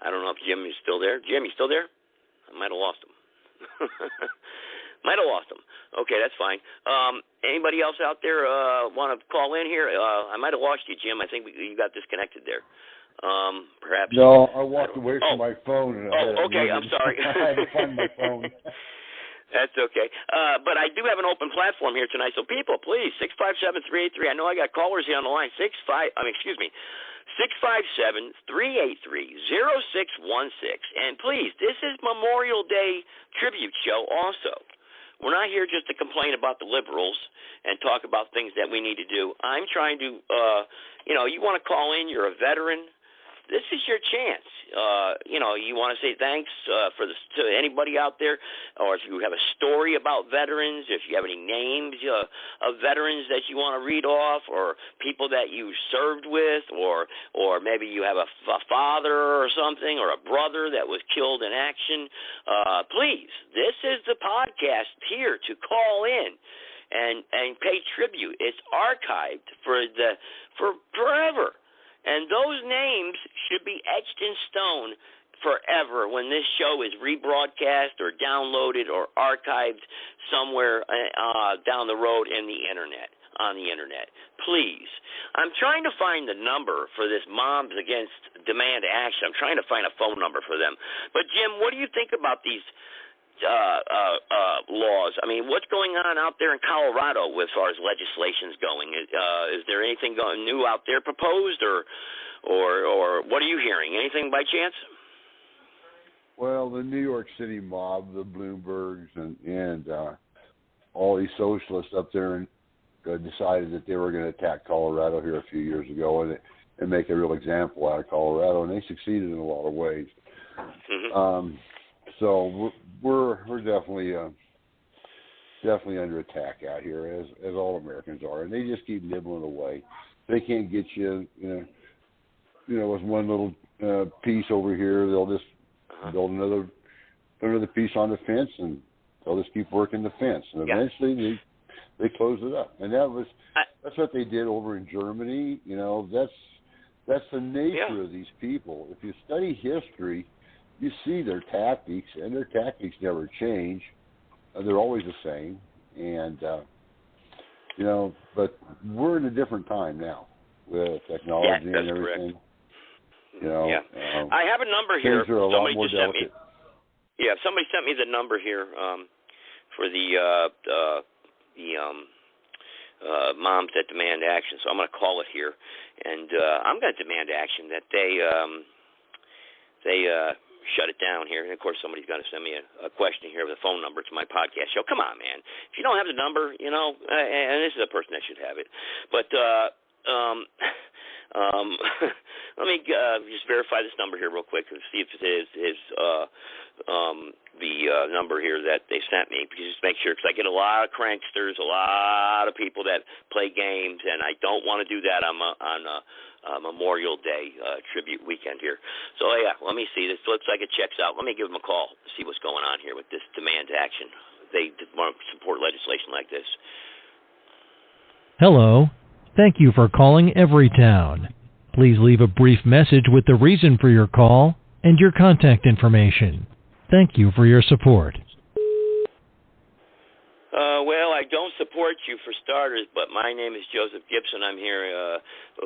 S5: I don't know if Jim is still there. Jim, you still there? I might have lost him. Might have lost him. Okay, that's fine. Anybody else out there want to call in here? I might have lost you, Jim. I think you got disconnected there. Perhaps.
S13: No, I walked away from my phone.
S5: Okay. I'm sorry.
S13: I had to find my phone.
S5: That's okay. But I do have an open platform here tonight, so people, please, 657-383. I know I got callers here on the line. 657-383-0616. And please, this is Memorial Day tribute show also. We're not here just to complain about the liberals and talk about things that we need to do. I'm trying to, you want to call in, you're a veteran, this is your chance. You want to say thanks to anybody out there, or if you have a story about veterans, if you have any names of veterans that you want to read off, or people that you served with, or maybe you have a father or something, or a brother that was killed in action, please, this is the podcast here to call in and pay tribute. It's archived for forever. And those names should be etched in stone forever when this show is rebroadcast or downloaded or archived somewhere down the road on the internet. Please. I'm trying to find the number for this Moms Against Demand Action. I'm trying to find a phone number for them. But, Jim, what do you think about these laws? I mean, what's going on out there in Colorado as far as legislation's going? Is there anything new out there proposed, or what are you hearing? Anything by chance?
S13: Well, the New York City mob, the Bloombergs, and all these socialists up there decided that they were going to attack Colorado here a few years ago and make a real example out of Colorado, and they succeeded in a lot of ways. Mm-hmm. So we're definitely under attack out here, as all Americans are, and they just keep nibbling away. They can't get you, with one little piece over here. They'll just build another piece on the fence, and they'll just keep working the fence, and eventually they close it up. And that's what they did over in Germany. That's the nature of these people. If you study history, you see their tactics, and their tactics never change. They're always the same. And, but we're in a different time now with technology and everything.
S5: Correct. I have a number here.
S13: Things are a lot more delicate.
S5: Somebody sent me the number here for the Moms That Demand Action. So I'm going to call it here. And I'm going to demand action that they shut it down here. And, of course, somebody's got to send me a question here with a phone number to my podcast show. Come on, man. If you don't have the number, and this is a person that should have it. But let me just verify this number here real quick and see if it is the number here that they sent me. Just make sure, because I get a lot of cranksters, a lot of people that play games, and I don't want to do that on Memorial Day tribute weekend here. So, let me see. This looks like it checks out. Let me give them a call to see what's going on here with this demand action. They want to support legislation like this.
S18: Hello. Thank you for calling Everytown. Please leave a brief message with the reason for your call and your contact information. Thank you for your support.
S5: Well, I don't support you for starters, but my name is Joseph Gibson. I'm here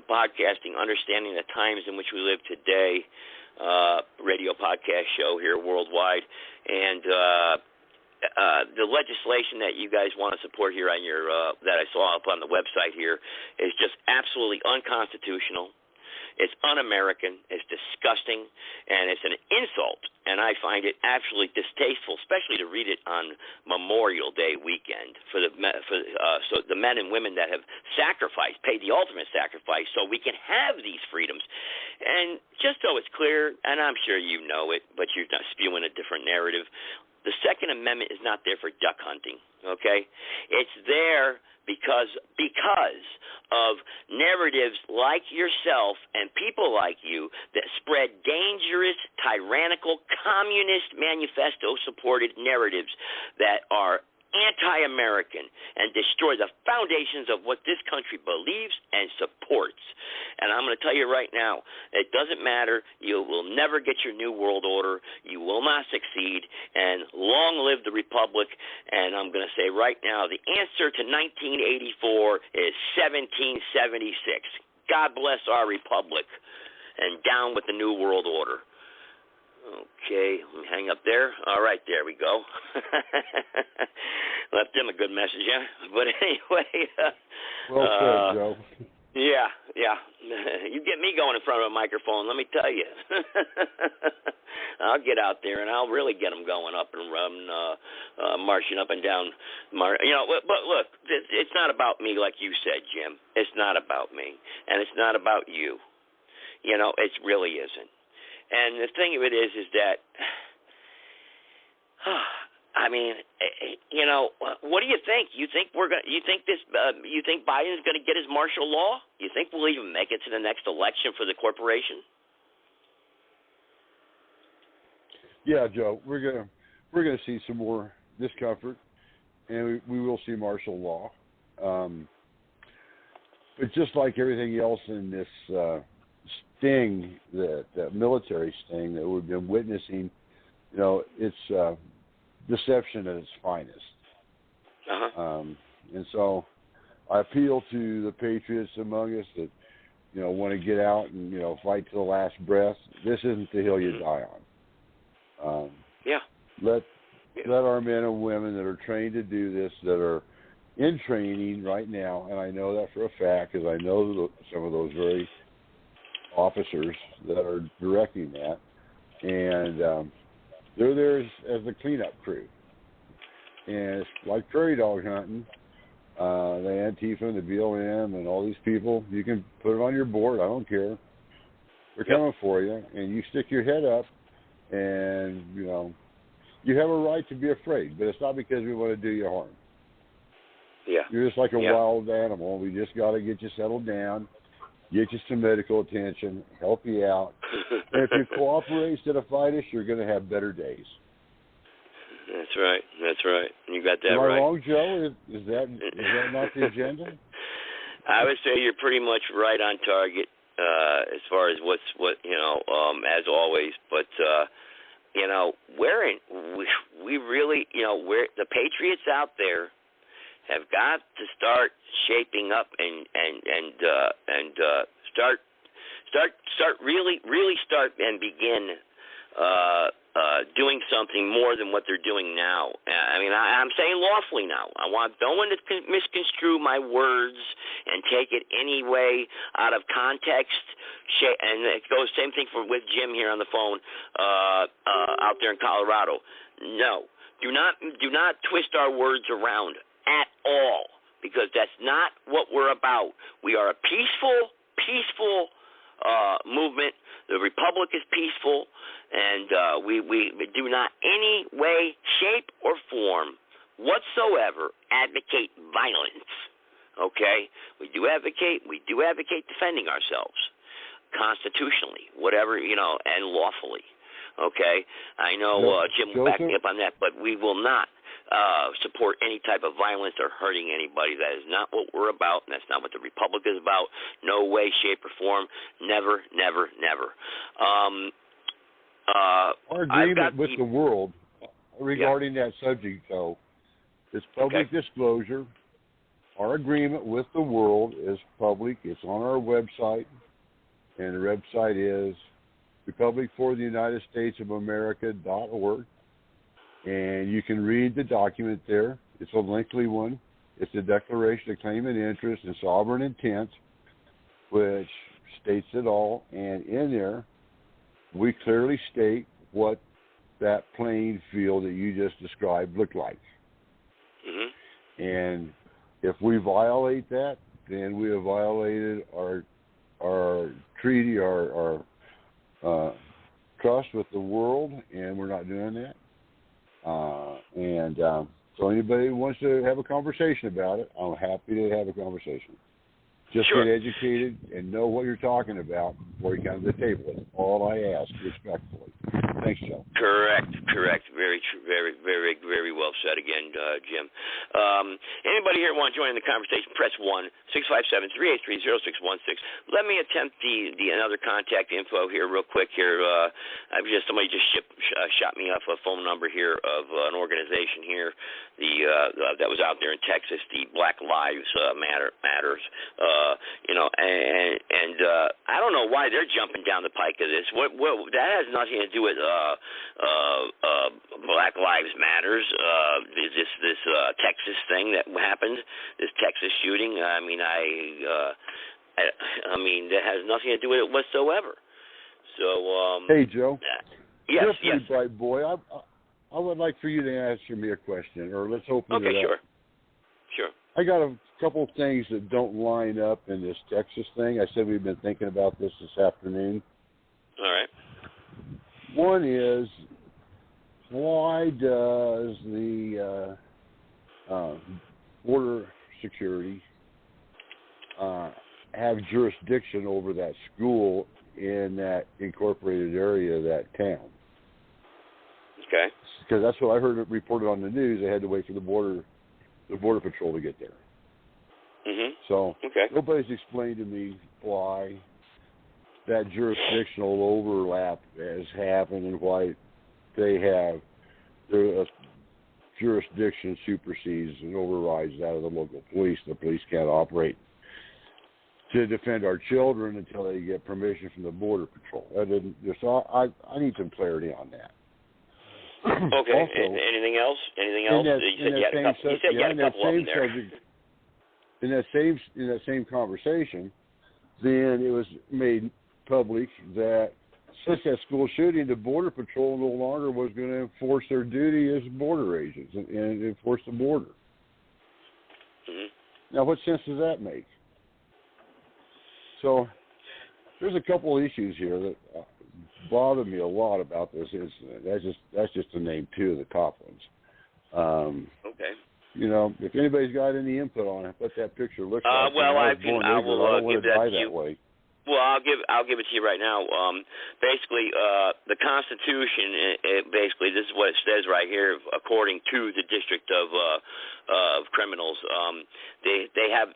S5: podcasting, Understanding the Times in Which We Live Today, radio podcast show here worldwide. And the legislation that you guys want to support here on your that I saw up on the website here is just absolutely unconstitutional. It's un-American, it's disgusting, and it's an insult, and I find it absolutely distasteful, especially to read it on Memorial Day weekend for the men and women that have sacrificed, paid the ultimate sacrifice so we can have these freedoms. And just so it's clear, and I'm sure you know it, but you're not spewing a different narrative, the Second Amendment is not there for duck hunting, okay? It's there because of narratives like yourself and people like you that spread dangerous, tyrannical, communist manifesto-supported narratives that are anti-American and destroy the foundations of what this country believes and supports. And I'm going to tell you right now, it doesn't matter. You will never get your new world order. You will not succeed. And long live the Republic. And I'm going to say right now, the answer to 1984 is 1776. God bless our Republic. And down with the new world order. Okay, let me hang up there. All right, there we go. Left him a good message, yeah? But anyway.
S13: Well said, Joe.
S5: Yeah. You get me going in front of a microphone, let me tell you. I'll get out there, and I'll really get them going up and marching up and down. But look, it's not about me like you said, Jim. It's not about me, and it's not about you. It really isn't. And the thing of it is that, what do you think? You think You think Biden's going to get his martial law? You think we'll even make it to the next election for the corporation?
S13: Yeah, Joe, we're gonna see some more discomfort, and we will see martial law. But just like everything else in this sting, that military sting that we've been witnessing, it's deception at its finest. And so I appeal to the patriots among us that, want to get out and, fight to the last breath. This isn't the hill you die on. Let our men and women that are trained to do this, that are in training right now, and I know that for a fact because I know some of those very officers that are directing that, and they're there as the cleanup crew. And it's like prairie dog hunting. The Antifa and the BLM and all these people, you can put it on your board. I don't care. They're coming for you, and you stick your head up, and, you have a right to be afraid, but it's not because we want to do you harm. You're just like a wild animal. We just got to get you settled down, get you some medical attention, help you out. And if you cooperate instead of fight us, you're going to have better days.
S5: That's right. You got that
S13: right. Am I wrong, Joe? Is that not the agenda?
S5: I would say you're pretty much right on target as far as as always. But we really, the patriots out there have got to start shaping up and begin doing something more than what they're doing now. I'm saying lawfully now. I want no one to misconstrue my words and take it any way out of context. And it goes same thing with Jim here on the phone out there in Colorado. No, do not twist our words around at all, because that's not what we're about. We are a peaceful movement. The Republic is peaceful, and we do not any way, shape, or form whatsoever advocate violence. Okay? We do advocate defending ourselves constitutionally, whatever, and lawfully. Okay? I know Jim will back me up on that, but we will not support any type of violence or hurting anybody. That is not what we're about, and that's not what the Republic is about. No way, shape, or form. Never, never, never.
S13: Our agreement with the world regarding that subject, though, is public disclosure. Our agreement with the world is public. It's on our website, and the website is republicfortheunitedstatesofamerica.org. And you can read the document there. It's a lengthy one. It's a declaration of claim and interest and sovereign intent, which states it all. And in there, we clearly state what that playing field that you just described looked like.
S5: Mm-hmm.
S13: And if we violate that, then we have violated our treaty, our trust with the world, and we're not doing that. So anybody who wants to have a conversation about it, I'm happy to have a conversation. Just get educated and know what you're talking about before you come to the table. That's all I ask, respectfully. Thanks, Joe.
S5: Correct. Very true. Very, very, very well said again, Jim. Anybody here want to join in the conversation? Press 1-657-383-0616. Let me attempt the another contact info here real quick. Here, somebody just shot me off a phone number here of an organization here, that was out there in Texas, the Black Lives Matters. I don't know why they're jumping down the pike of this. What that has nothing to do with Black Lives Matters. This Texas thing that happened, this Texas shooting. I mean, that has nothing to do with it whatsoever. So,
S13: hey, Joe.
S5: Yes.
S13: Bright boy. I would like for you to answer me a question, or let's open it up.
S5: Sure.
S13: I got a couple of things that don't line up in this Texas thing. I said we've been thinking about this afternoon.
S5: All right.
S13: One is, why does the border security have jurisdiction over that school in that incorporated area of that town?
S5: Okay.
S13: Because that's what I heard it reported on the news. They had to wait for the border patrol to get there.
S5: Mm-hmm.
S13: So
S5: okay.
S13: Nobody's explained to me why that jurisdictional overlap has happened and why they have their jurisdiction supersedes and overrides that of the local police. The police can't operate to defend our children until they get permission from the border patrol. So I need some clarity on that.
S5: Okay.
S13: Also,
S5: anything else? Anything else? You said you had a couple of them there.
S13: In that same conversation, then it was made public that since that school shooting, the Border Patrol no longer was going to enforce their duty as border agents and enforce the border.
S5: Mm-hmm.
S13: Now, what sense does that make? So there's a couple of issues here that bother me a lot about this incident. That's just to name two of the top ones.
S5: Okay.
S13: You know, if anybody's got any input on it, what that picture looks like.
S5: Well, I will
S13: give
S5: that to you.
S13: That way.
S5: Well, I'll give it to you right now. Basically, the Constitution. Basically, this is what it says right here. According to the District of Criminals, they have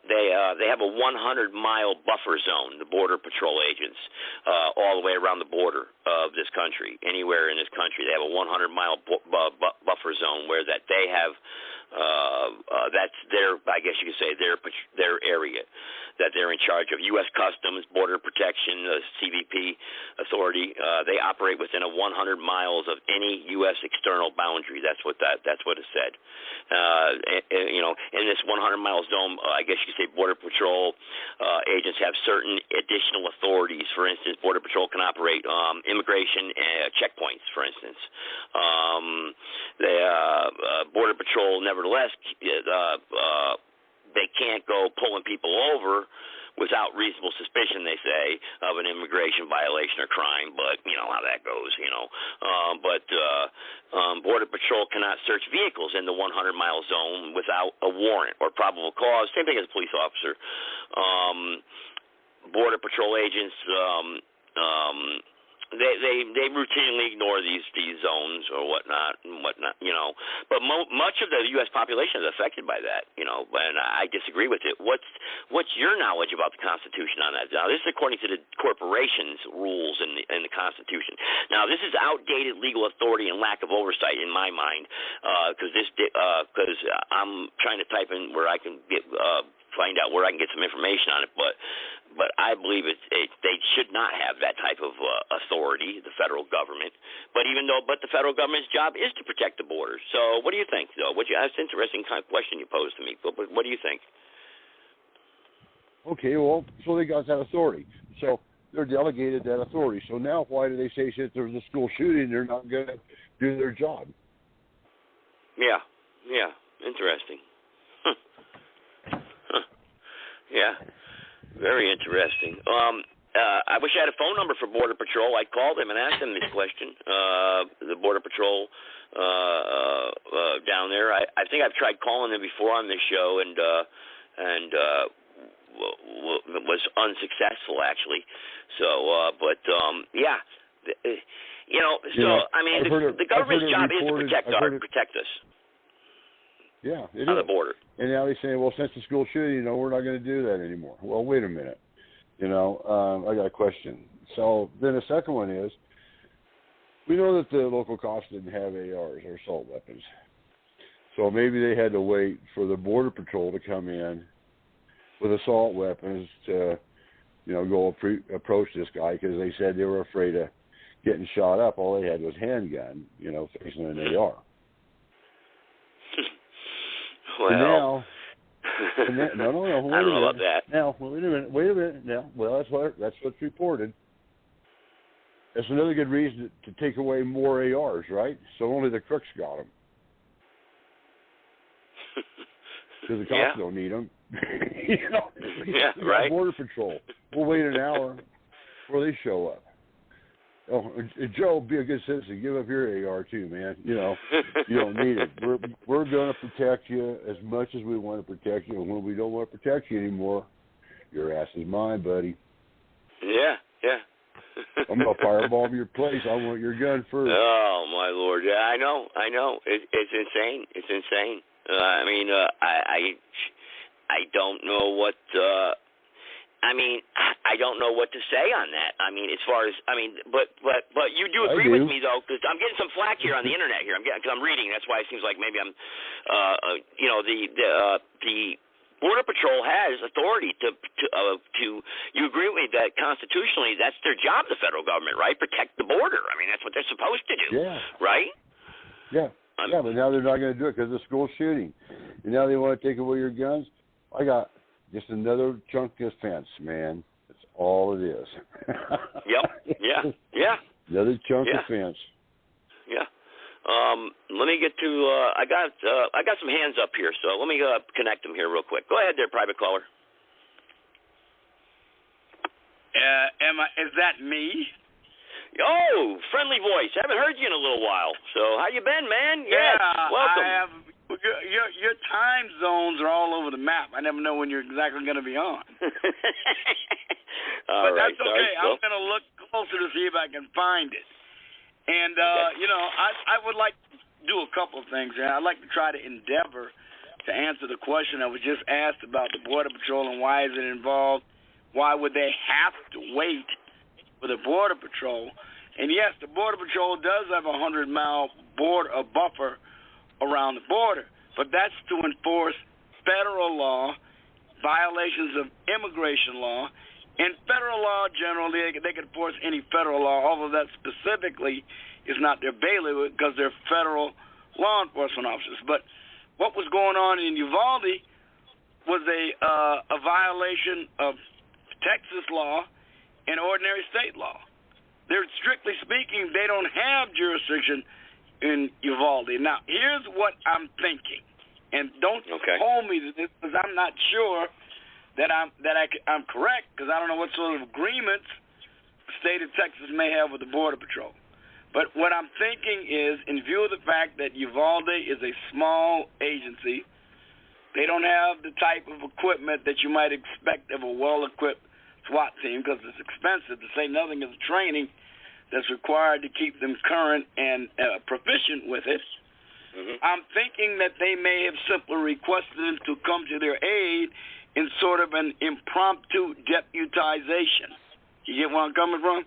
S5: a 100-mile buffer zone. The Border Patrol agents, all the way around the border of this country, anywhere in this country, they have a 100-mile buffer zone where that they have. That's their, I guess you could say, their area that they're in charge of. U.S. Customs, Border Protection, CBP authority. They operate within 100 miles of any U.S. external boundary. That's what it said. You know, in this 100-mile zone, I guess you could say Border Patrol agents have certain additional authorities. For instance, Border Patrol can operate immigration checkpoints, for instance. Border Patrol, nevertheless, they can't go pulling people over without reasonable suspicion, they say, of an immigration violation or crime, but you know how that goes, you know. Border Patrol cannot search vehicles in the 100-mile zone without a warrant or probable cause, same thing as a police officer. Border Patrol agents, they routinely ignore these zones or whatnot, you know. But much of the U.S. population is affected by that, you know, and I disagree with it. What's your knowledge about the Constitution on that? Now, this is according to the corporation's rules in the Constitution. Now, this is outdated legal authority and lack of oversight in my mind, because I'm trying to type in where I can find out where I can get some information on it, but I believe they should not have that type of authority, the federal government. But the federal government's job is to protect the border. So, what do you think, though? That's an interesting kind of question you posed to me. But what do you think?
S13: Okay, well, so they got that authority. So they're delegated that authority. So now, why do they say since there's a school shooting, they're not going to do their job?
S5: Yeah, interesting. Yeah. Very interesting. I wish I had a phone number for Border Patrol. I'd call them and ask them this question. The Border Patrol down there. I think I've tried calling them before on this show and was unsuccessful actually. So, yeah. You know, I mean, the government's job is to protect us.
S13: Yeah, it
S5: on
S13: is.
S5: The border.
S13: And now they're saying, well, since the school shooting, you know, we're not going to do that anymore. Well, wait a minute. You know, I got a question. So then the second one is, we know that the local cops didn't have ARs or assault weapons. So maybe they had to wait for the Border Patrol to come in with assault weapons to, you know, go approach this guy because they said they were afraid of getting shot up. All they had was handgun, you know, facing an AR.
S5: Well,
S13: no.
S5: I don't know about that.
S13: Now, wait a minute. Now, well, that's what's reported. That's another good reason to take away more ARs, right? So only the crooks got them. because the cops don't need them. You know?
S5: Yeah, right.
S13: Border Patrol. We'll wait an hour before they show up. Oh, Joe, be a good citizen. Give up your AR too, man. You know, you don't need it. We're going to protect you as much as we want to protect you. And when we don't want to protect you anymore, your ass is mine, buddy.
S5: Yeah.
S13: I'm going to firebomb your place. I want your gun first.
S5: Oh, my Lord. Yeah, I know. It's insane. It's insane. I don't know what... I don't know what to say on that. As far as, but you do agree with me though, because I'm getting some flack here on the internet here. Because I'm reading. That's why it seems like maybe I'm, the Border Patrol has authority to. You agree with me that constitutionally that's their job, the federal government, right? Protect the border. That's what they're supposed to do.
S13: Yeah.
S5: Right.
S13: Yeah. But now they're not going to do it because of school shooting, and now they want to take away your guns. I got just another chunk of fence, man. That's all it is.
S5: Yep. Yeah.
S13: Another chunk of fence.
S5: Yeah. Let me get to. I got some hands up here, so let me connect them here real quick. Go ahead, there, private caller.
S19: Is that me?
S5: Oh, friendly voice. Haven't heard you in a little while. So how you been, man?
S19: Yeah,
S5: welcome.
S19: I have. Your time zones are all over the map. I never know when you're exactly going to be on. But that's okay. I'm going to look closer to see if I can find it. And, I would like to do a couple of things. I'd like to try to endeavor to answer the question that was just asked about the Border Patrol and why is it involved. Why would they have to wait for the Border Patrol? And, yes, the Border Patrol does have a 100-mile buffer around the border, but that's to enforce federal law, violations of immigration law, and federal law generally. They can enforce any federal law, although that specifically is not their bailiwick because they're federal law enforcement officers. But what was going on in Uvalde was a violation of Texas law and ordinary state law. They're strictly speaking, they don't have jurisdiction in Uvalde. Now, here's what I'm thinking, and don't hold me to this because I'm not sure that I'm correct because I don't know what sort of agreements the state of Texas may have with the Border Patrol. But what I'm thinking is, in view of the fact that Uvalde is a small agency, they don't have the type of equipment that you might expect of a well-equipped SWAT team because it's expensive, to say nothing of the training that's required to keep them current and proficient with it. Mm-hmm. I'm thinking that they may have simply requested them to come to their aid in sort of an impromptu deputization. You get where I'm coming from?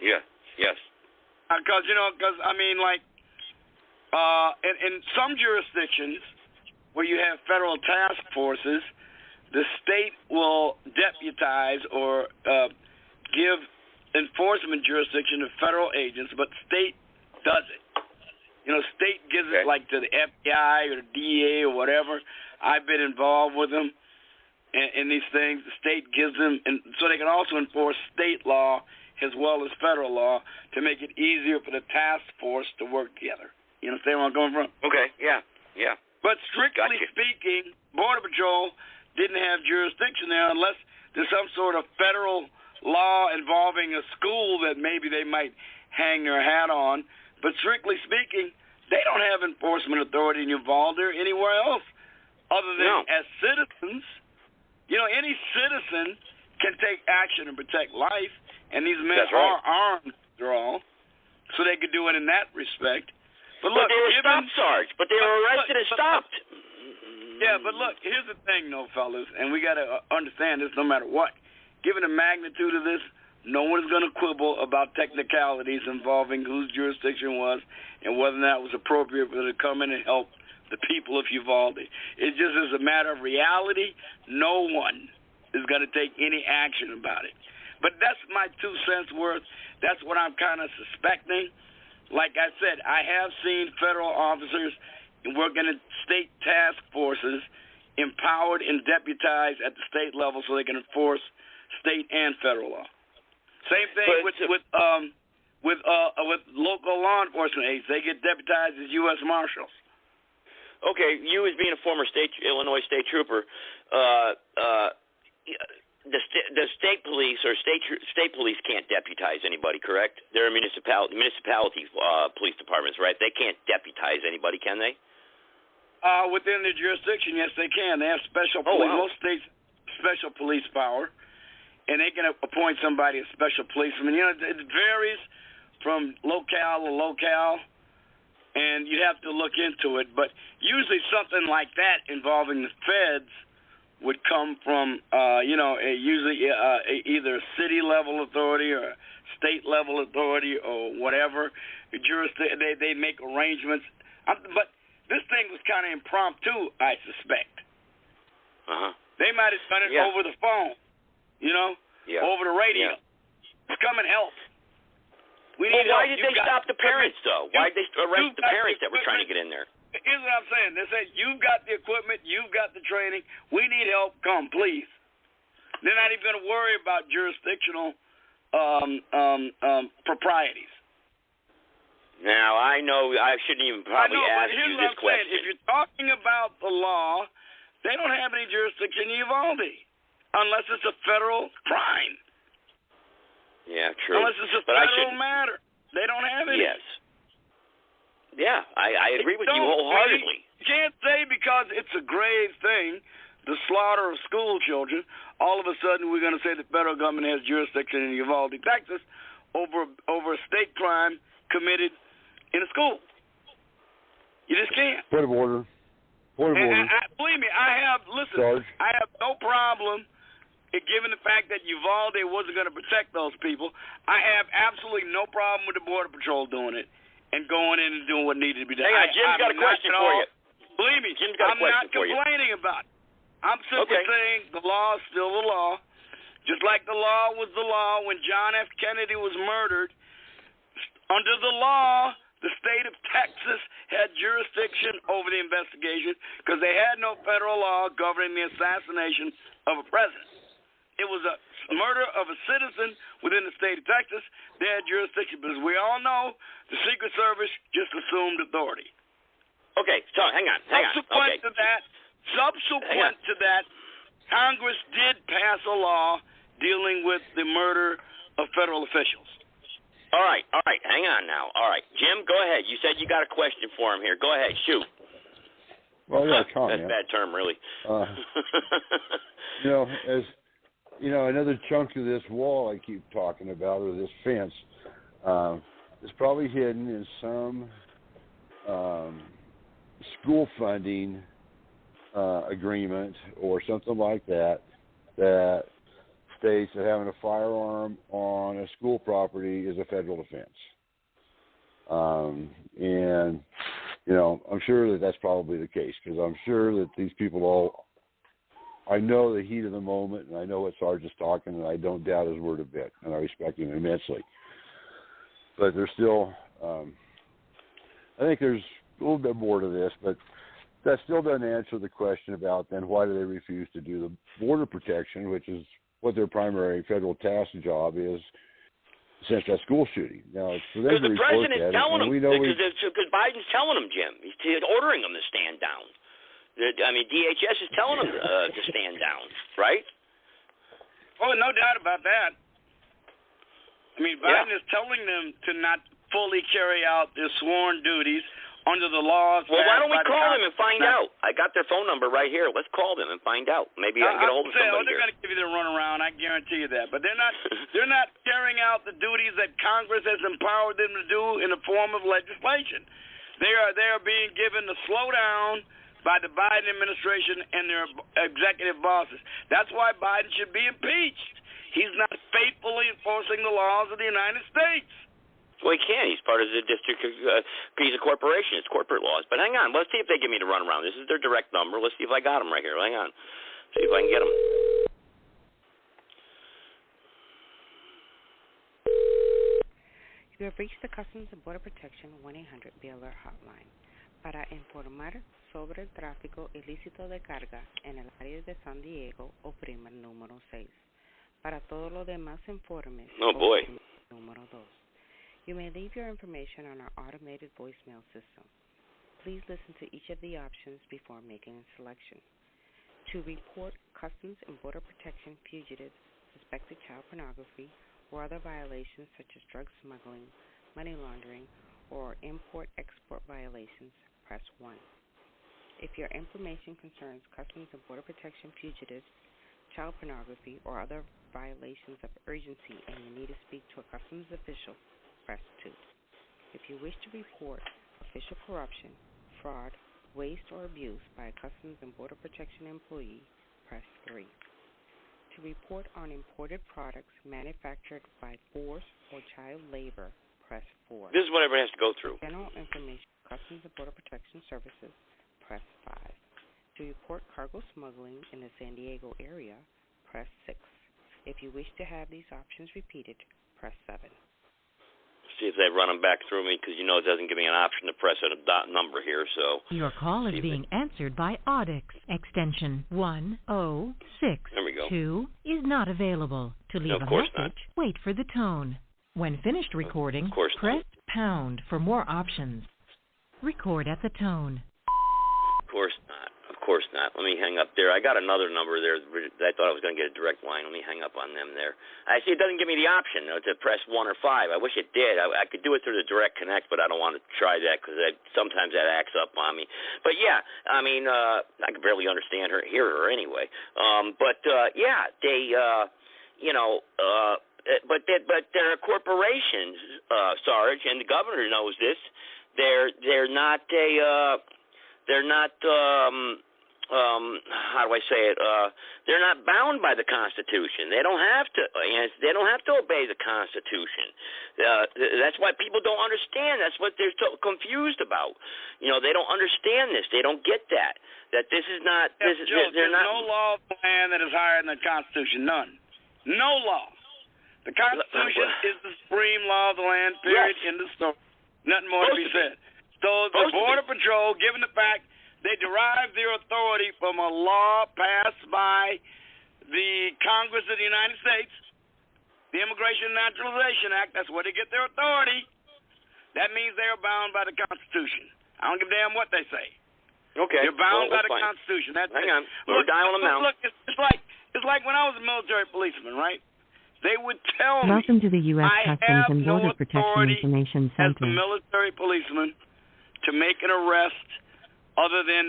S5: Yeah, yes.
S19: Because, in some jurisdictions where you have federal task forces, the state will deputize or give enforcement jurisdiction to federal agents, but state does it. State gives it like to the FBI or the DEA or whatever. I've been involved with them in these things. The state gives them, and so they can also enforce state law as well as federal law to make it easier for the task force to work together. You understand where I'm coming from?
S5: Okay, yeah.
S19: But strictly speaking, Border Patrol didn't have jurisdiction there unless there's some sort of federal law involving a school that maybe they might hang their hat on. But strictly speaking, they don't have enforcement authority in Uvalde or anywhere else other than as citizens. Any citizen can take action and protect life, and these men are armed, after all, so they could do it in that respect. But look,
S5: they were stopped, Sarge. But they were arrested and stopped.
S19: Yeah, but look, here's the thing, though, fellas, and we got to understand this no matter what. Given the magnitude of this, no one is going to quibble about technicalities involving whose jurisdiction was and whether or not it was appropriate for them to come in and help the people of Uvalde. It just is a matter of reality. No one is going to take any action about it. But that's my 2 cents worth. That's what I'm kind of suspecting. Like I said, I have seen federal officers working in state task forces empowered and deputized at the state level so they can enforce state and federal law. Same thing with local law enforcement agents. They get deputized as U.S. Marshals.
S5: Okay, you as being a former Illinois state trooper, the state police or state police can't deputize anybody, correct? They're municipality police departments, right? They can't deputize anybody, can they?
S19: Within their jurisdiction, yes, they can. They have special police.
S5: Wow.
S19: Most states special police power, and they can appoint somebody as special policeman. You know, it varies from locale to locale, and you have to look into it. But usually something like that involving the feds would come from, usually either a city-level authority or state-level authority or whatever. They make arrangements. But this thing was kind of impromptu, I suspect.
S5: Uh-huh.
S19: They might have done it over the phone, over the radio. Come and help.
S5: Why did they stop the parents, though? Why did they arrest the parents that were trying to get in there?
S19: Here's what I'm saying. They say, you've got the equipment, you've got the training, we need help, come, please. They're not even going to worry about jurisdictional proprieties.
S5: Now, I know I shouldn't even probably ask you this question.
S19: Saying. If you're talking about the law, they don't have any jurisdiction in Uvalde unless it's a federal crime.
S5: Yeah, true.
S19: Unless it's a federal matter. They don't have any.
S5: Yes. Yeah, I agree with you wholeheartedly.
S19: You can't say because it's a grave thing, the slaughter of school children, all of a sudden we're going to say the federal government has jurisdiction in Uvalde, Texas, over a state crime committed in a school. You just can't.
S13: Point of order.
S19: Believe me, I have no problem, given the fact that Uvalde wasn't going to protect those people. I have absolutely no problem with the Border Patrol doing it and going in and doing what needed to be done.
S5: Hang on, Jim's got a question for you.
S19: Believe me,
S5: I'm
S19: not complaining about it. I'm simply saying the law is still the law. Just like the law was the law when John F. Kennedy was murdered. Under the law, the state of Texas had jurisdiction over the investigation because they had no federal law governing the assassination of a president. It was a murder of a citizen within the state of Texas. They had jurisdiction, but as we all know, the Secret Service just assumed authority.
S5: Okay, so hang on.
S19: Subsequent to that, Congress did pass a law dealing with the murder of federal officials.
S5: All right. Hang on now. All right, Jim, go ahead. You said you got a question for him here. Go ahead, shoot.
S13: Well, yeah, comment.
S5: That's a bad term, really.
S13: Another chunk of this wall I keep talking about, or this fence, is probably hidden in some school funding agreement or something like that states that having a firearm on a school property is a federal offense. I'm sure that that's probably the case because I'm sure that these people I know the heat of the moment, and I know what Sergeant's talking, and I don't doubt his word a bit, and I respect him immensely. But there's still, I think there's a little bit more to this, but that still doesn't answer the question about then why do they refuse to do the border protection, which is what their primary federal task job is since that school shooting. Now, for them to
S5: the president's telling them,
S13: because
S5: Biden's telling them, Jim. He's ordering them to stand down. DHS is telling them to stand down, right?
S19: Oh, no doubt about that. Biden is telling them to not fully carry out their sworn duties under the laws.
S5: Well, why don't we call them and find out? I got their phone number right here. Let's call them and find out. Maybe I can get a hold of somebody
S19: they're going to give you the runaround. I guarantee you that. But they're not carrying out the duties that Congress has empowered them to do in the form of legislation. They are being given the slowdown by the Biden administration and their executive bosses. That's why Biden should be impeached. He's not faithfully enforcing the laws of the United States.
S5: Well, he can't. He's part of the district. He's a corporation. It's corporate laws. But hang on. Let's see if they give me the runaround. This is their direct number. Let's see if I got them right here. Hang on. See if I can get them.
S20: You have reached the Customs and Border Protection 1-800-BLR hotline. Para informar sobre el tráfico ilícito de carga en el área de San Diego, oprima el número 6. Para todo lo demás informes, oprima el número 2. You may leave your information on our automated voicemail system. Please listen to each of the options before making a selection. To report Customs and Border Protection fugitives, suspected child pornography, or other violations such as drug smuggling, money laundering, or import-export violations, press 1. If your information concerns Customs and Border Protection fugitives, child pornography, or other violations of urgency and you need to speak to a Customs official, press 2. If you wish to report official corruption, fraud, waste, or abuse by a Customs and Border Protection employee, press 3. To report on imported products manufactured by force or child labor, press 4.
S5: This is what everyone has to go through.
S20: General information, Customs and Border Protection Services, press 5. To report cargo smuggling in the San Diego area, press 6. If you wish to have these options repeated, press 7.
S5: See if they run them back through me, because it doesn't give me an option to press a dot number here. So
S1: your call is being answered by Audix. Extension 1062 is not available. To leave a message, wait for the tone. When finished recording, press pound for more options. Record at the tone.
S5: Of course not. Of course not. Let me hang up there. I got another number there. I thought I was going to get a direct line. Let me hang up on them there. I see it doesn't give me the option to press 1 or 5. I wish it did. I could do it through the direct connect, but I don't want to try that because sometimes that acts up on me. But yeah, I mean, I can barely understand her, hear her anyway. But they, but they're corporations, Sarge, and the governor knows this. They're not how do I say it? They're not bound by the Constitution. They don't have to. They don't have to obey the Constitution. That's why people don't understand. That's what they're so confused about. They don't understand this. They don't get that. That this is not. There's
S19: no law of the land that is higher than the Constitution. None. No law. The Constitution is the supreme law of the land. Period.
S5: Yes.
S19: In the story. Nothing more to be said. So the Border Patrol, given the fact they derive their authority from a law passed by the Congress of the United States, the Immigration and Naturalization Act, that's where they get their authority. That means they are bound by the Constitution. I don't give a damn what they say.
S5: Okay.
S19: You're bound by the Constitution. That's
S5: Hang on. We're dialing them out.
S19: Look, it's like when I was a military policeman, right? They would tell me,
S21: Welcome to the U.S.
S19: I
S21: Customs and Border Protection Information
S19: as
S21: Center.
S19: the military policeman to make an arrest other than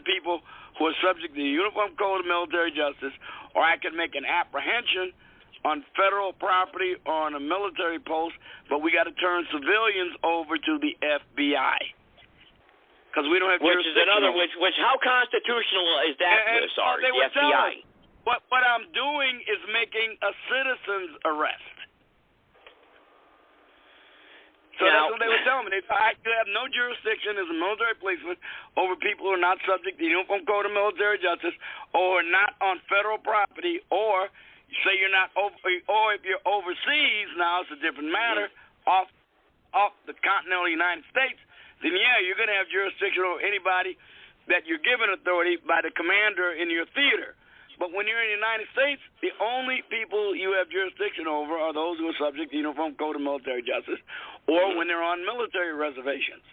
S19: people who are subject to the Uniform Code of Military Justice, or I could make an apprehension on federal property or on a military post, but we got to turn civilians over to the FBI because we don't have jurisdiction.
S5: Which how constitutional is that? Sorry, the FBI.
S19: What I'm doing is making a citizen's arrest. So that's what they were telling me. I have no jurisdiction as a military policeman over people who are not subject to the Uniform Code of Military Justice, or not on federal property, or say you're not over, or if you're overseas. Now it's a different matter. Off the continental United States, then you're going to have jurisdiction over anybody that you're given authority by the commander in your theater. But when you're in the United States, the only people you have jurisdiction over are those who are subject to the Uniform Code of Military Justice, or when they're on military reservations.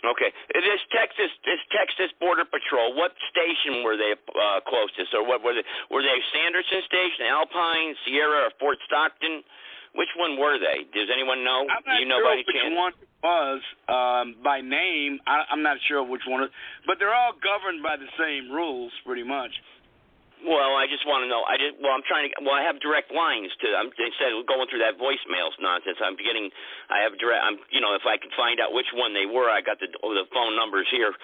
S5: Okay. This Texas Border Patrol, what station were they closest? Or what were they? Were they Sanderson Station, Alpine, Sierra, or Fort Stockton? Which one were they? Does anyone know?
S19: I'm not
S5: sure
S19: by which one it was by name. I'm not sure which one, but they're all governed by the same rules, pretty much.
S5: Well, I just want to know. I have direct lines to them. Instead of going through that voicemails nonsense, if I can find out which one they were, I got the phone numbers here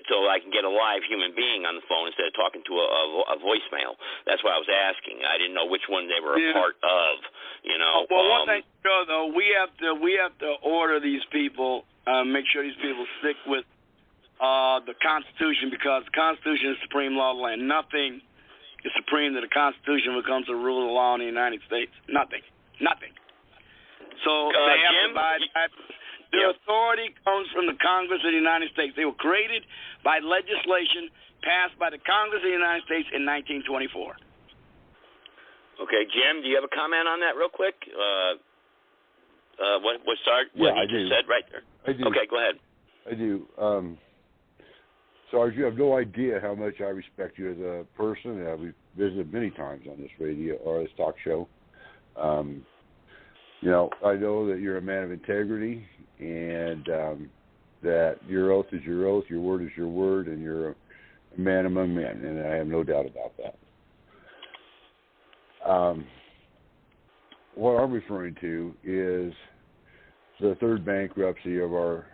S5: so I can get a live human being on the phone instead of talking to a voicemail. That's why I was asking. I didn't know which one they were a part of.
S19: Well, one thing sure though, we have to order these people, make sure these people stick with the Constitution, because the Constitution is supreme law of the land. Nothing is supreme to the Constitution when it comes to rule of law in the United States. Nothing. So they have to abide by their authority comes from the Congress of the United States. They were created by legislation passed by the Congress of the United States in 1924.
S5: Okay, Jim, do you have a comment on that real quick? what Sarge? What he just said right there.
S13: I do.
S5: Okay, go ahead.
S13: I do. Sarge, you have no idea how much I respect you as a person. We've visited many times on this radio or this talk show. I know that you're a man of integrity, and that your oath is your oath, your word is your word, and you're a man among men, and I have no doubt about that. What I'm referring to is the third bankruptcy of our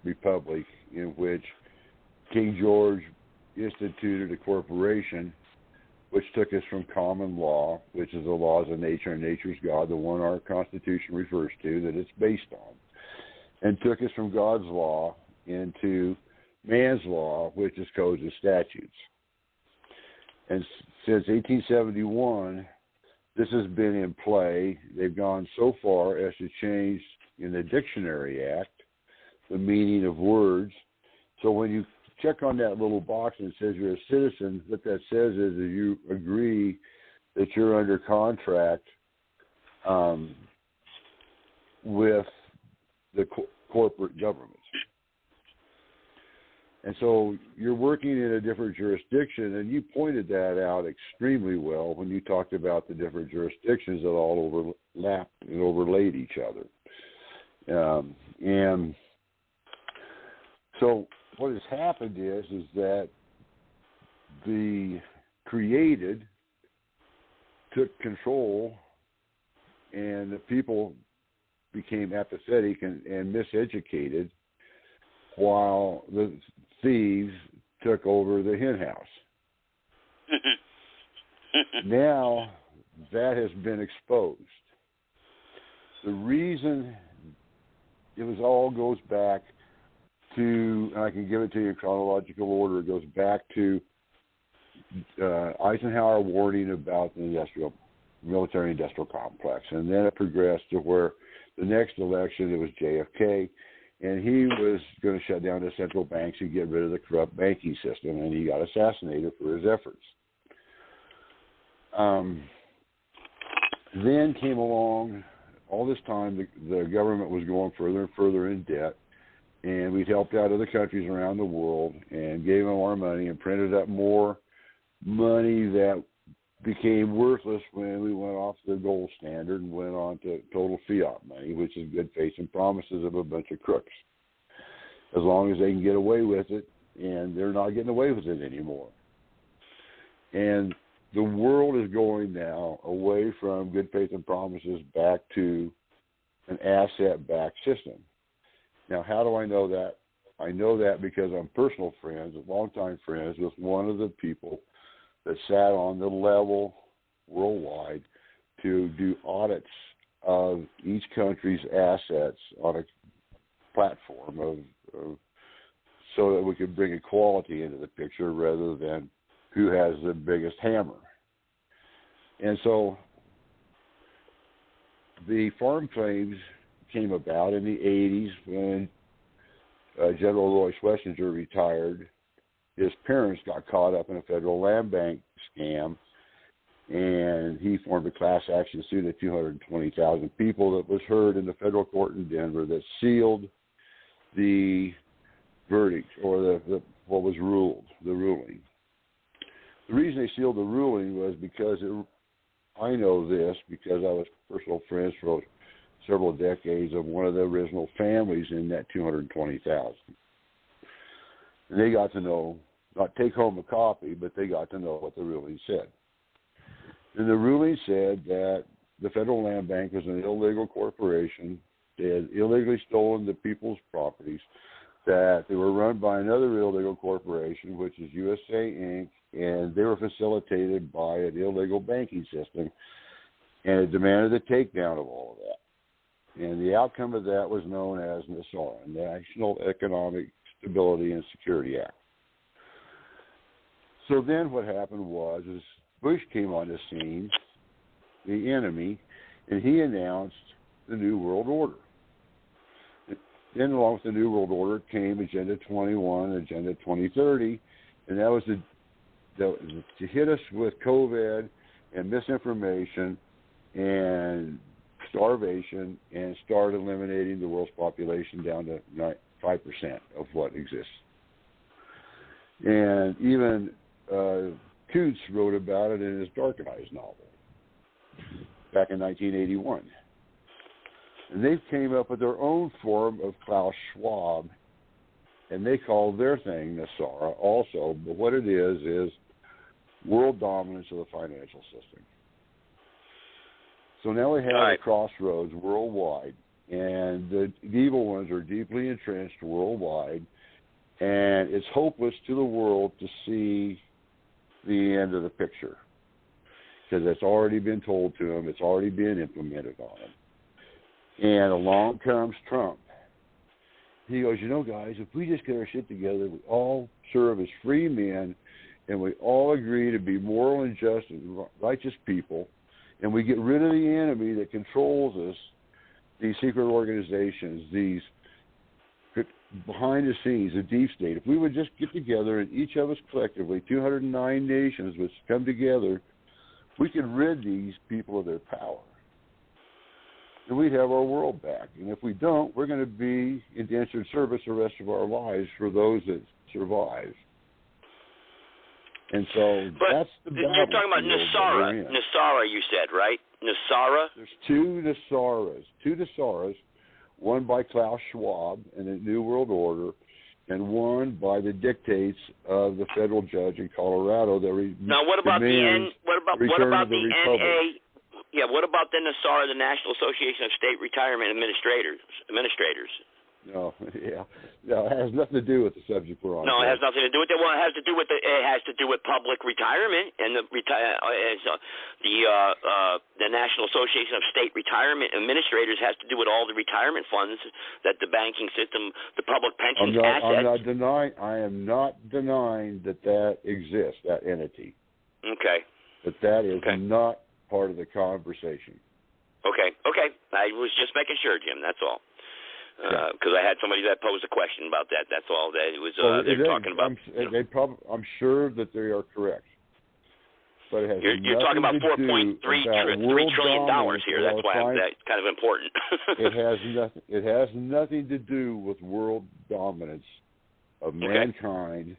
S13: republic, in which King George instituted a corporation which took us from common law, which is the laws of nature and nature's God, the one our Constitution refers to, that it's based on, and took us from God's law into man's law, which is codes and statutes. And since 1871, this has been in play. They've gone so far as to change in the Dictionary Act the meaning of words. So when you check on that little box and it says you're a citizen, what that says is that you agree that you're under contract with the corporate government. And so you're working in a different jurisdiction, and you pointed that out extremely well when you talked about the different jurisdictions that all overlapped and overlaid each other. And so what has happened is that the created took control, and the people became apathetic and miseducated, while the thieves took over the hen house. Now that has been exposed. The reason it all goes back to, and I can give it to you in chronological order, it goes back to Eisenhower warning about the military-industrial complex, and then it progressed to where the next election it was JFK, and he was going to shut down the central banks and get rid of the corrupt banking system, and he got assassinated for his efforts. Then came along, all this time the government was going further and further in debt, and we'd helped out other countries around the world and gave them our money and printed up more money that became worthless when we went off the gold standard and went on to total fiat money, which is good faith and promises of a bunch of crooks. As long as they can get away with it, and they're not getting away with it anymore. And the world is going now away from good faith and promises back to an asset-backed system. Now, how do I know that? I know that because I'm personal friends, longtime friends, with one of the people that sat on the level worldwide to do audits of each country's assets on a platform of so that we could bring equality into the picture rather than who has the biggest hammer. And so the farm claims came about in the 80s when General Roy Schlesinger retired. His parents got caught up in a federal land bank scam, and he formed a class action suit of 220,000 people that was heard in the federal court in Denver that sealed the verdict, or the what was ruled, the ruling. The reason they sealed the ruling was because I know this because I was personal friends for several decades of one of the original families in that 220,000. And they got to know, not take home a copy, but they got to know what the ruling said. And the ruling said that the Federal Land Bank was an illegal corporation. They had illegally stolen the people's properties, that they were run by another illegal corporation, which is USA Inc., and they were facilitated by an illegal banking system, and it demanded the takedown of all of that. And the outcome of that was known as NESARA, National Economic Stability and Security Act. So then what happened was Bush came on the scene, the enemy, and he announced the New World Order. Then along with the New World Order came Agenda 21, Agenda 2030, and that was to hit us with COVID and misinformation and starvation and start eliminating the world's population down to 5% of what exists. And even Coots wrote about it in his Dark Eyes novel back in 1981. And they came up with their own form of Klaus Schwab, and they call their thing Nasara also. But what it is world dominance of the financial system. So now we have a crossroads worldwide, and the evil ones are deeply entrenched worldwide, and it's hopeless to the world to see the end of the picture because it's already been told to them, it's already been implemented on them. And along comes Trump. He goes, guys, if we just get our shit together, we all serve as free men, and we all agree to be moral and just and righteous people, and we get rid of the enemy that controls us, these secret organizations, these behind the scenes, the deep state. If we would just get together and each of us collectively, 209 nations would come together, we could rid these people of their power. And we'd have our world back. And if we don't, we're going to be indentured service the rest of our lives for those that survive. And so that's the battle.
S5: You're talking about Nasara. Nasara, you said, right? Nasara?
S13: There's two Nasaras, one by Klaus Schwab in the New World Order, and one by the dictates of the federal judge in Colorado that
S5: now, what about the
S13: Republic.
S5: Yeah, what about the Nasara, the National Association of State Retirement Administrators?
S13: No, it has nothing to do with the subject we're on.
S5: No, it has nothing to do with it. Well, it has to do with public retirement, and the National Association of State Retirement Administrators has to do with all the retirement funds that the banking system, the public pensions assets.
S13: I am not denying that exists, that entity.
S5: Okay.
S13: But that is not part of the conversation.
S5: Okay. I was just making sure, Jim. That's all. Because I had somebody that posed a question about that. That's all. That it was. They're talking about.
S13: I'm sure that they are correct. But it has
S5: you're talking about $4.3 trillion here. That's why that's kind of important.
S13: It has nothing to do with world dominance of mankind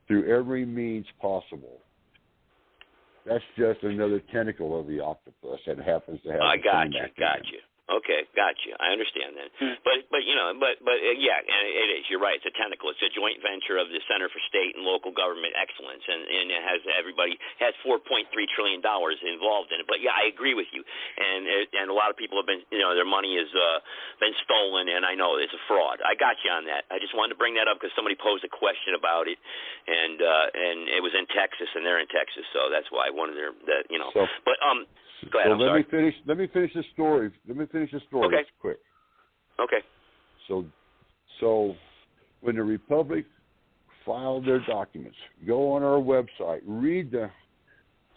S13: through every means possible. That's just another tentacle of the octopus that happens to have.
S5: I got you. Okay, got you. I understand that. But yeah, and it is. You're right. It's a tentacle. It's a joint venture of the Center for State and Local Government Excellence, and it has has $4.3 trillion involved in it. But yeah, I agree with you. And a lot of people have been, their money has been stolen, and I know it's a fraud. I got you on that. I just wanted to bring that up because somebody posed a question about it, and it was in Texas, and they're in Texas, so that's why I wanted to,
S13: So,
S5: but go ahead.
S13: So let me finish the story.
S5: Okay.
S13: It's quick.
S5: Okay.
S13: So when the Republic filed their documents, go on our website, read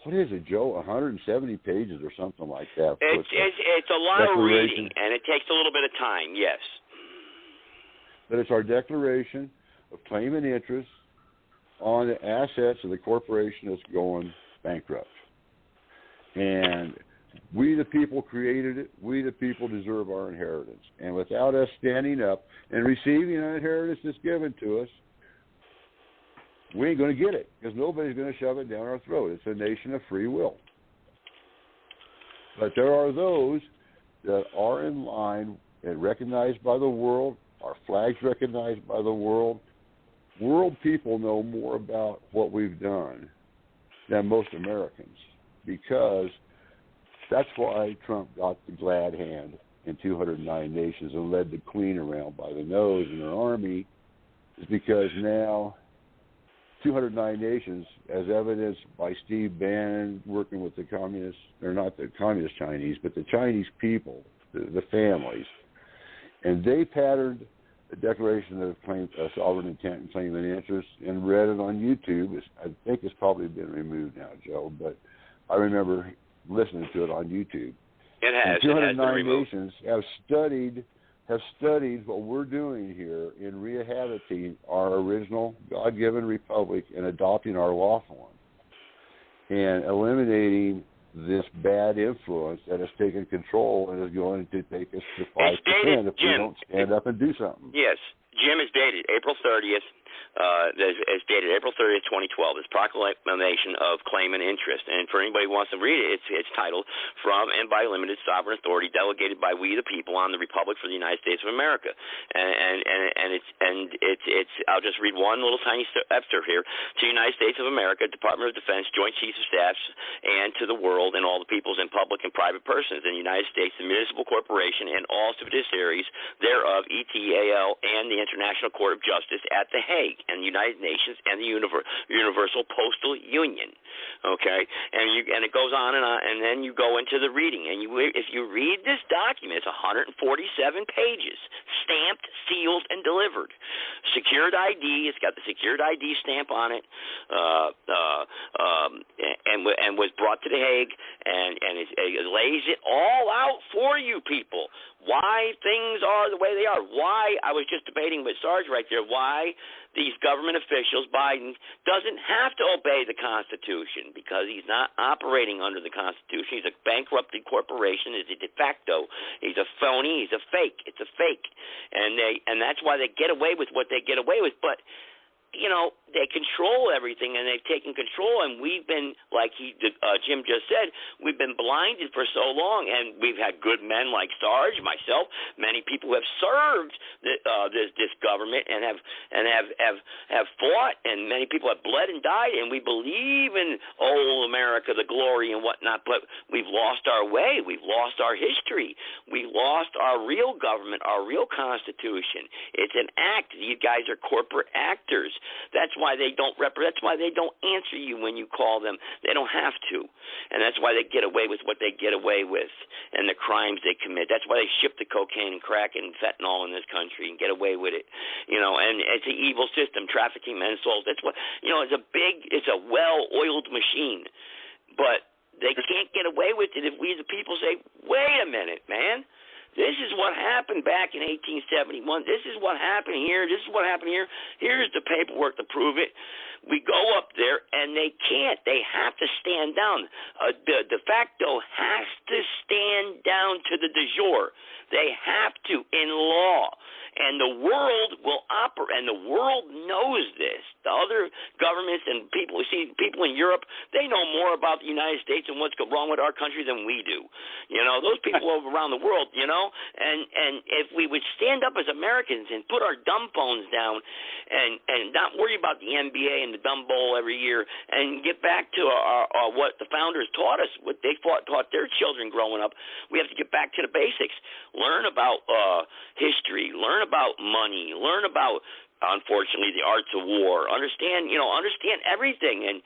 S13: what is it, Joe? 170 pages or something like that.
S5: It's a lot of reading, and it takes a little bit of time. Yes.
S13: But it's our declaration of claim and interest on the assets of the corporation that's going bankrupt. And we, the people, created it. We, the people, deserve our inheritance. And without us standing up and receiving an inheritance that's given to us, we ain't going to get it because nobody's going to shove it down our throat. It's a nation of free will. But there are those that are in line and recognized by the world, our flag's recognized by the world. World people know more about what we've done than most Americans, because that's why Trump got the glad hand in 209 nations and led the Queen around by the nose in her army, is because now 209 nations, as evidenced by Steve Bannon working with the communists, or not the communist Chinese, but the Chinese people, the families, and they patterned the Declaration of Sovereign Intent and Claim and Interest and read it on YouTube. I think it's probably been removed now, Joe, but I remember listening to it on YouTube.
S5: It has.
S13: 209 nations have studied what we're doing here in rehabilitating our original God-given republic and adopting our lawful one, and eliminating this bad influence that has taken control and is going to take us to 5% if we don't stand up and do something.
S5: Yes. Jim, is dated April 30th. It's dated April 30th, 2012. It's Proclamation of Claim and Interest. And for anybody who wants to read it, it's titled From and by Limited Sovereign Authority Delegated by We the People on the Republic for the United States of America. And it's I'll just read one little tiny excerpt here. To the United States of America, Department of Defense, Joint Chiefs of Staffs, and to the world and all the peoples and public and private persons in the United States, the Municipal Corporation, and all subsidiaries thereof, ETAL, and the International Court of Justice at The Hague, and the United Nations, and the Universal Postal Union. Okay, and it goes on, and then you go into the reading, and if you read this document, it's 147 pages, stamped, sealed, and delivered. Secured ID, it's got the secured ID stamp on it, and was brought to The Hague, and it lays it all out for you people. Why things are the way they are. Why, I was just debating with Sarge right there, why these government officials, Biden, doesn't have to obey the Constitution because he's not operating under the Constitution. He's a bankrupted corporation. He's a de facto. He's a phony. He's a fake. It's a fake. And that's why they get away with what they get away with. But you know, they control everything, and they've taken control, and we've been, like Jim just said, we've been blinded for so long, and we've had good men like Sarge, myself, many people who have served this government and have fought, and many people have bled and died, and we believe in old America, the glory and whatnot, but we've lost our way, we've lost our history, we lost our real government, our real Constitution. It's an act. You guys are corporate actors. That's why they don't that's why they don't answer you when you call them. They don't have to. And that's why they get away with what they get away with and the crimes they commit. That's why they ship the cocaine and crack and fentanyl in this country and get away with it. You know, and it's an evil system, trafficking men's souls. That's what, you know, it's a well-oiled machine. But they can't get away with it if we the people say, wait a minute, man. This is what happened back in 1871. This is what happened here. This is what happened here. Here's the paperwork to prove it. We go up there, and they can't. They have to stand down. The de facto has to stand down to the de jure. They have to in law. And the world will operate, and the world knows this. The other governments and people, people in Europe, they know more about the United States and what's wrong with our country than we do. You know, those people around the world, you know, and if we would stand up as Americans and put our dumb phones down and not worry about the NBA and the dumb bowl every year and get back to our what the founders taught us, what they taught their children growing up, we have to get back to the basics. Learn about history, learn about money, learn about, unfortunately, the arts of war. Understand everything, and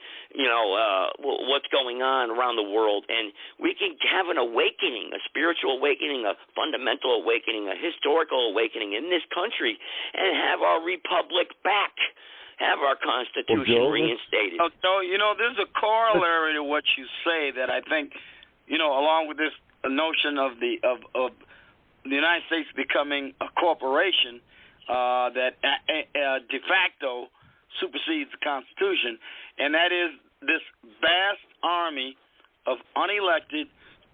S5: what's going on around the world, and we can have an awakening, a spiritual awakening, a fundamental awakening, a historical awakening in this country, and have our republic back. Have our Constitution reinstated.
S19: So, there's a corollary to what you say that I think, along with this notion of the United States becoming a corporation that de facto supersedes the Constitution, and that is this vast army of unelected,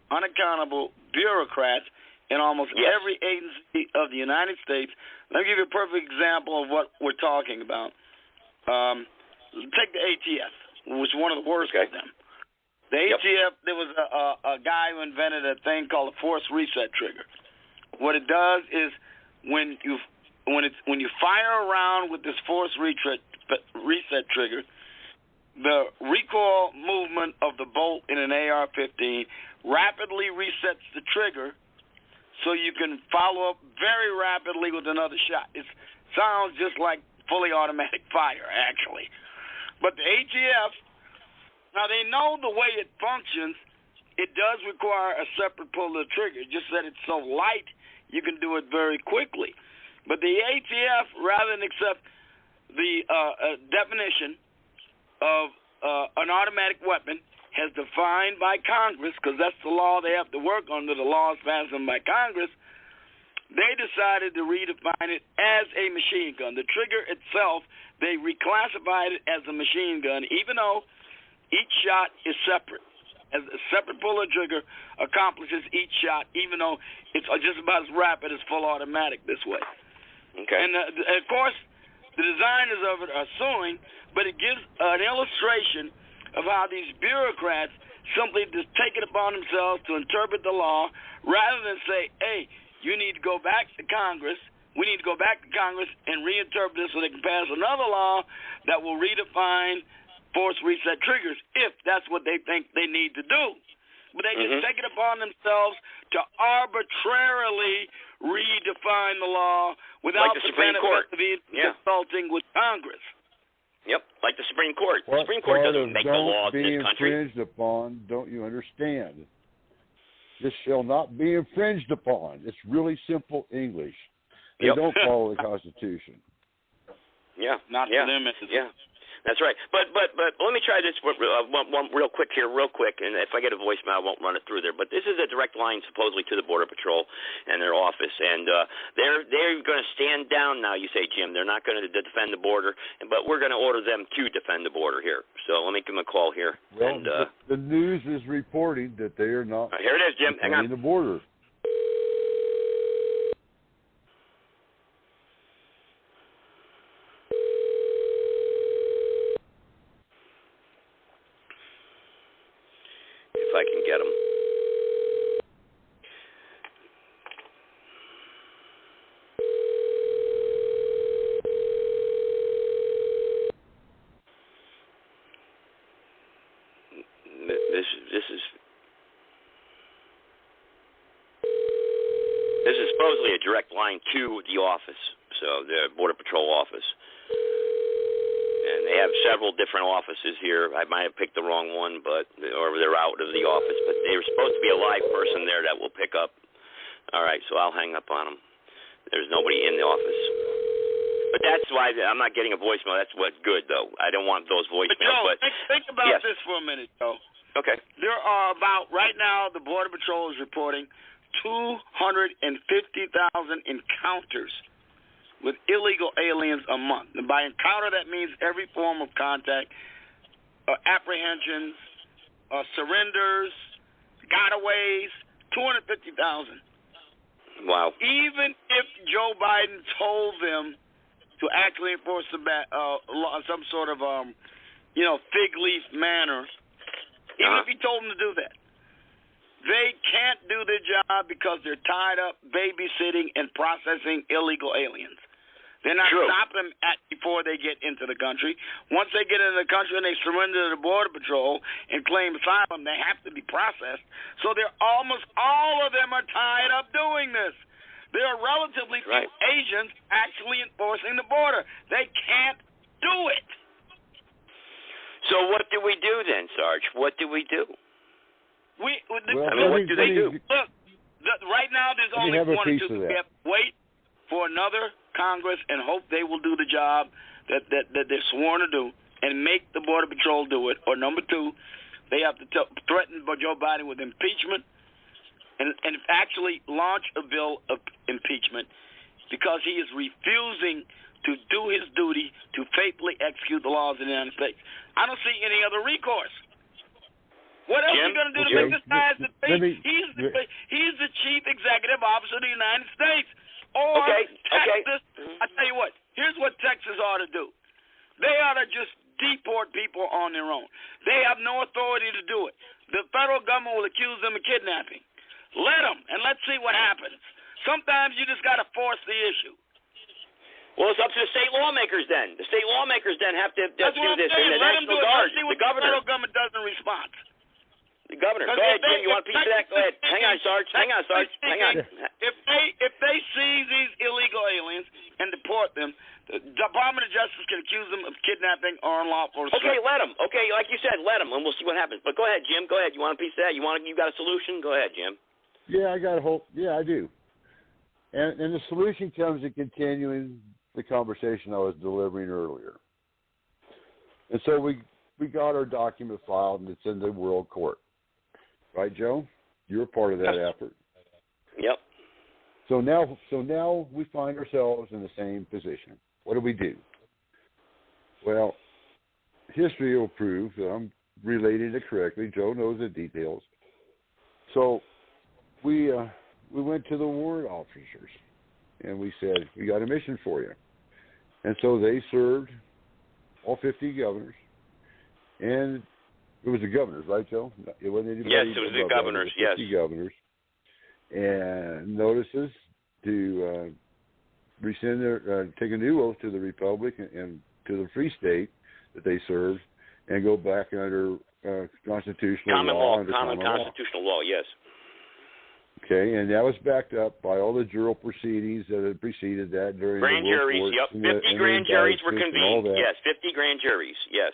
S19: unaccountable bureaucrats in almost every agency of the United States. Let me give you a perfect example of what we're talking about. Take the ATF, which is one of the worst of them. The ATF, there was a guy who invented a thing called a force reset trigger. What it does is when you fire around with this force reset trigger, the recoil movement of the bolt in an AR-15 rapidly resets the trigger so you can follow up very rapidly with another shot. It sounds just like fully automatic fire, actually. But the ATF, now they know the way it functions. It does require a separate pull of the trigger. Just that it's so light, you can do it very quickly. But the ATF, rather than accept the definition of an automatic weapon, has defined by Congress, because that's the law they have to work under, the laws passed by Congress, they decided to redefine it as a machine gun. The trigger itself, they reclassified it as a machine gun, even though each shot is separate. as a separate pull of trigger accomplishes each shot, even though it's just about as rapid as full automatic this way.
S5: Okay.
S19: And of course, the designers of it are suing, but it gives an illustration of how these bureaucrats simply just take it upon themselves to interpret the law rather than say, hey, you need to go back to Congress. We need to go back to Congress and reinterpret this so they can pass another law that will redefine force reset triggers if that's what they think they need to do. But they just take it upon themselves to arbitrarily redefine the law without
S5: like the Supreme Court.
S19: Consulting with Congress.
S5: Yep, like the Supreme Court.
S13: What
S5: The Supreme Court
S13: part
S5: doesn't
S13: of
S5: make the
S13: don't
S5: laws in
S13: be
S5: this country.
S13: infringed upon, don't you understand? This shall not be infringed upon. It's really simple English. They don't follow the Constitution.
S5: Yeah,
S19: not for them.
S5: Yeah, that's right. But let me try this one real quick, and if I get a voicemail, I won't run it through there. But this is a direct line supposedly to the Border Patrol and their office, and they're going to stand down now. You say, Jim, they're not going to defend the border, but we're going to order them to defend the border here. So let me give them a call here.
S13: Well,
S5: and
S13: the news is reporting that they are not.
S5: Here it is, Jim. Hang on.
S13: The border.
S5: If I can get them. This is supposedly a direct line to the office, so the Border Patrol office. And they have several different offices here. I might have picked the wrong one, or they're out of the office. But they're supposed to be a live person there that will pick up. All right, so I'll hang up on them. There's nobody in the office. But that's why I'm not getting a voicemail. That's what's good, though. I don't want those voicemails.
S19: But Joe, think about this for a minute, Joe.
S5: Okay.
S19: There are about, right now, the Border Patrol is reporting 250,000 encounters with illegal aliens a month. And by encounter, that means every form of contact, apprehensions, surrenders, gotaways, 250,000.
S5: Wow.
S19: Even if Joe Biden told them to actually enforce some sort of, fig leaf manner, even if he told them to do that, they can't do their job because they're tied up babysitting and processing illegal aliens. They're not stopping them before they get into the country. Once they get into the country and they surrender to the Border Patrol and claim asylum, they have to be processed. So they're almost all of them are tied up doing this. There are relatively few agents actually enforcing the border. They can't do it.
S5: So what do we do then, Sarge? What do we do? What do they do?
S19: Look, right now there's only one or two. We have to wait for another Congress and hope they will do the job that they're sworn to do and make the Border Patrol do it. Or number two, they have to threaten Joe Biden with impeachment and actually launch a bill of impeachment because he is refusing to do his duty to faithfully execute the laws of the United States. I don't see any other recourse. What else are you going to do to make this guy the He's the chief executive officer of the United States. Or Texas. I tell you what, here's what Texas ought to do. They ought to just deport people on their own. They have no authority to do it. The federal government will accuse them of kidnapping. Let them, and let's see what happens. Sometimes you just got to force the issue.
S5: Well, it's up to the state lawmakers then. The state lawmakers then have to do this. And the National Guard, the governor.
S19: The federal government doesn't respond.
S5: The governor. Go ahead, Jim. You want a piece of that? Go ahead. Hang on, Sarge. Hang on.
S19: If they seize these illegal aliens and deport them, the Department of Justice can accuse them of kidnapping or unlawful.
S5: Okay, let them. Okay, like you said, let them, and we'll see what happens. But go ahead, Jim. Go ahead. You want a piece of that? You got a solution? Go ahead, Jim.
S13: Yeah, I got a hope. Yeah, I do. And the solution comes in continuing the conversation I was delivering earlier. And so we got our document filed, and it's in the World Court. Right, Joe? You're a part of that effort.
S5: Yep.
S13: So now we find ourselves in the same position. What do we do? Well, history will prove that I'm related it correctly. Joe knows the details. So we went to the warrant officers, and we said, we got a mission for you. And so they served all 50 governors. And it was the governors, right, Joe? It wasn't anybody.
S5: Yes, it was the governors, yes.
S13: 50 governors. And notices to rescind their, take a new oath to the Republic and to the free state that they served and go back under constitutional
S5: common
S13: law.
S5: Common constitutional law, yes.
S13: Okay, and that was backed up by all the jury proceedings that had preceded that during
S5: grand
S13: the
S5: juries. Yep, 50 grand juries were convened. Yes, 50 grand juries. Yes.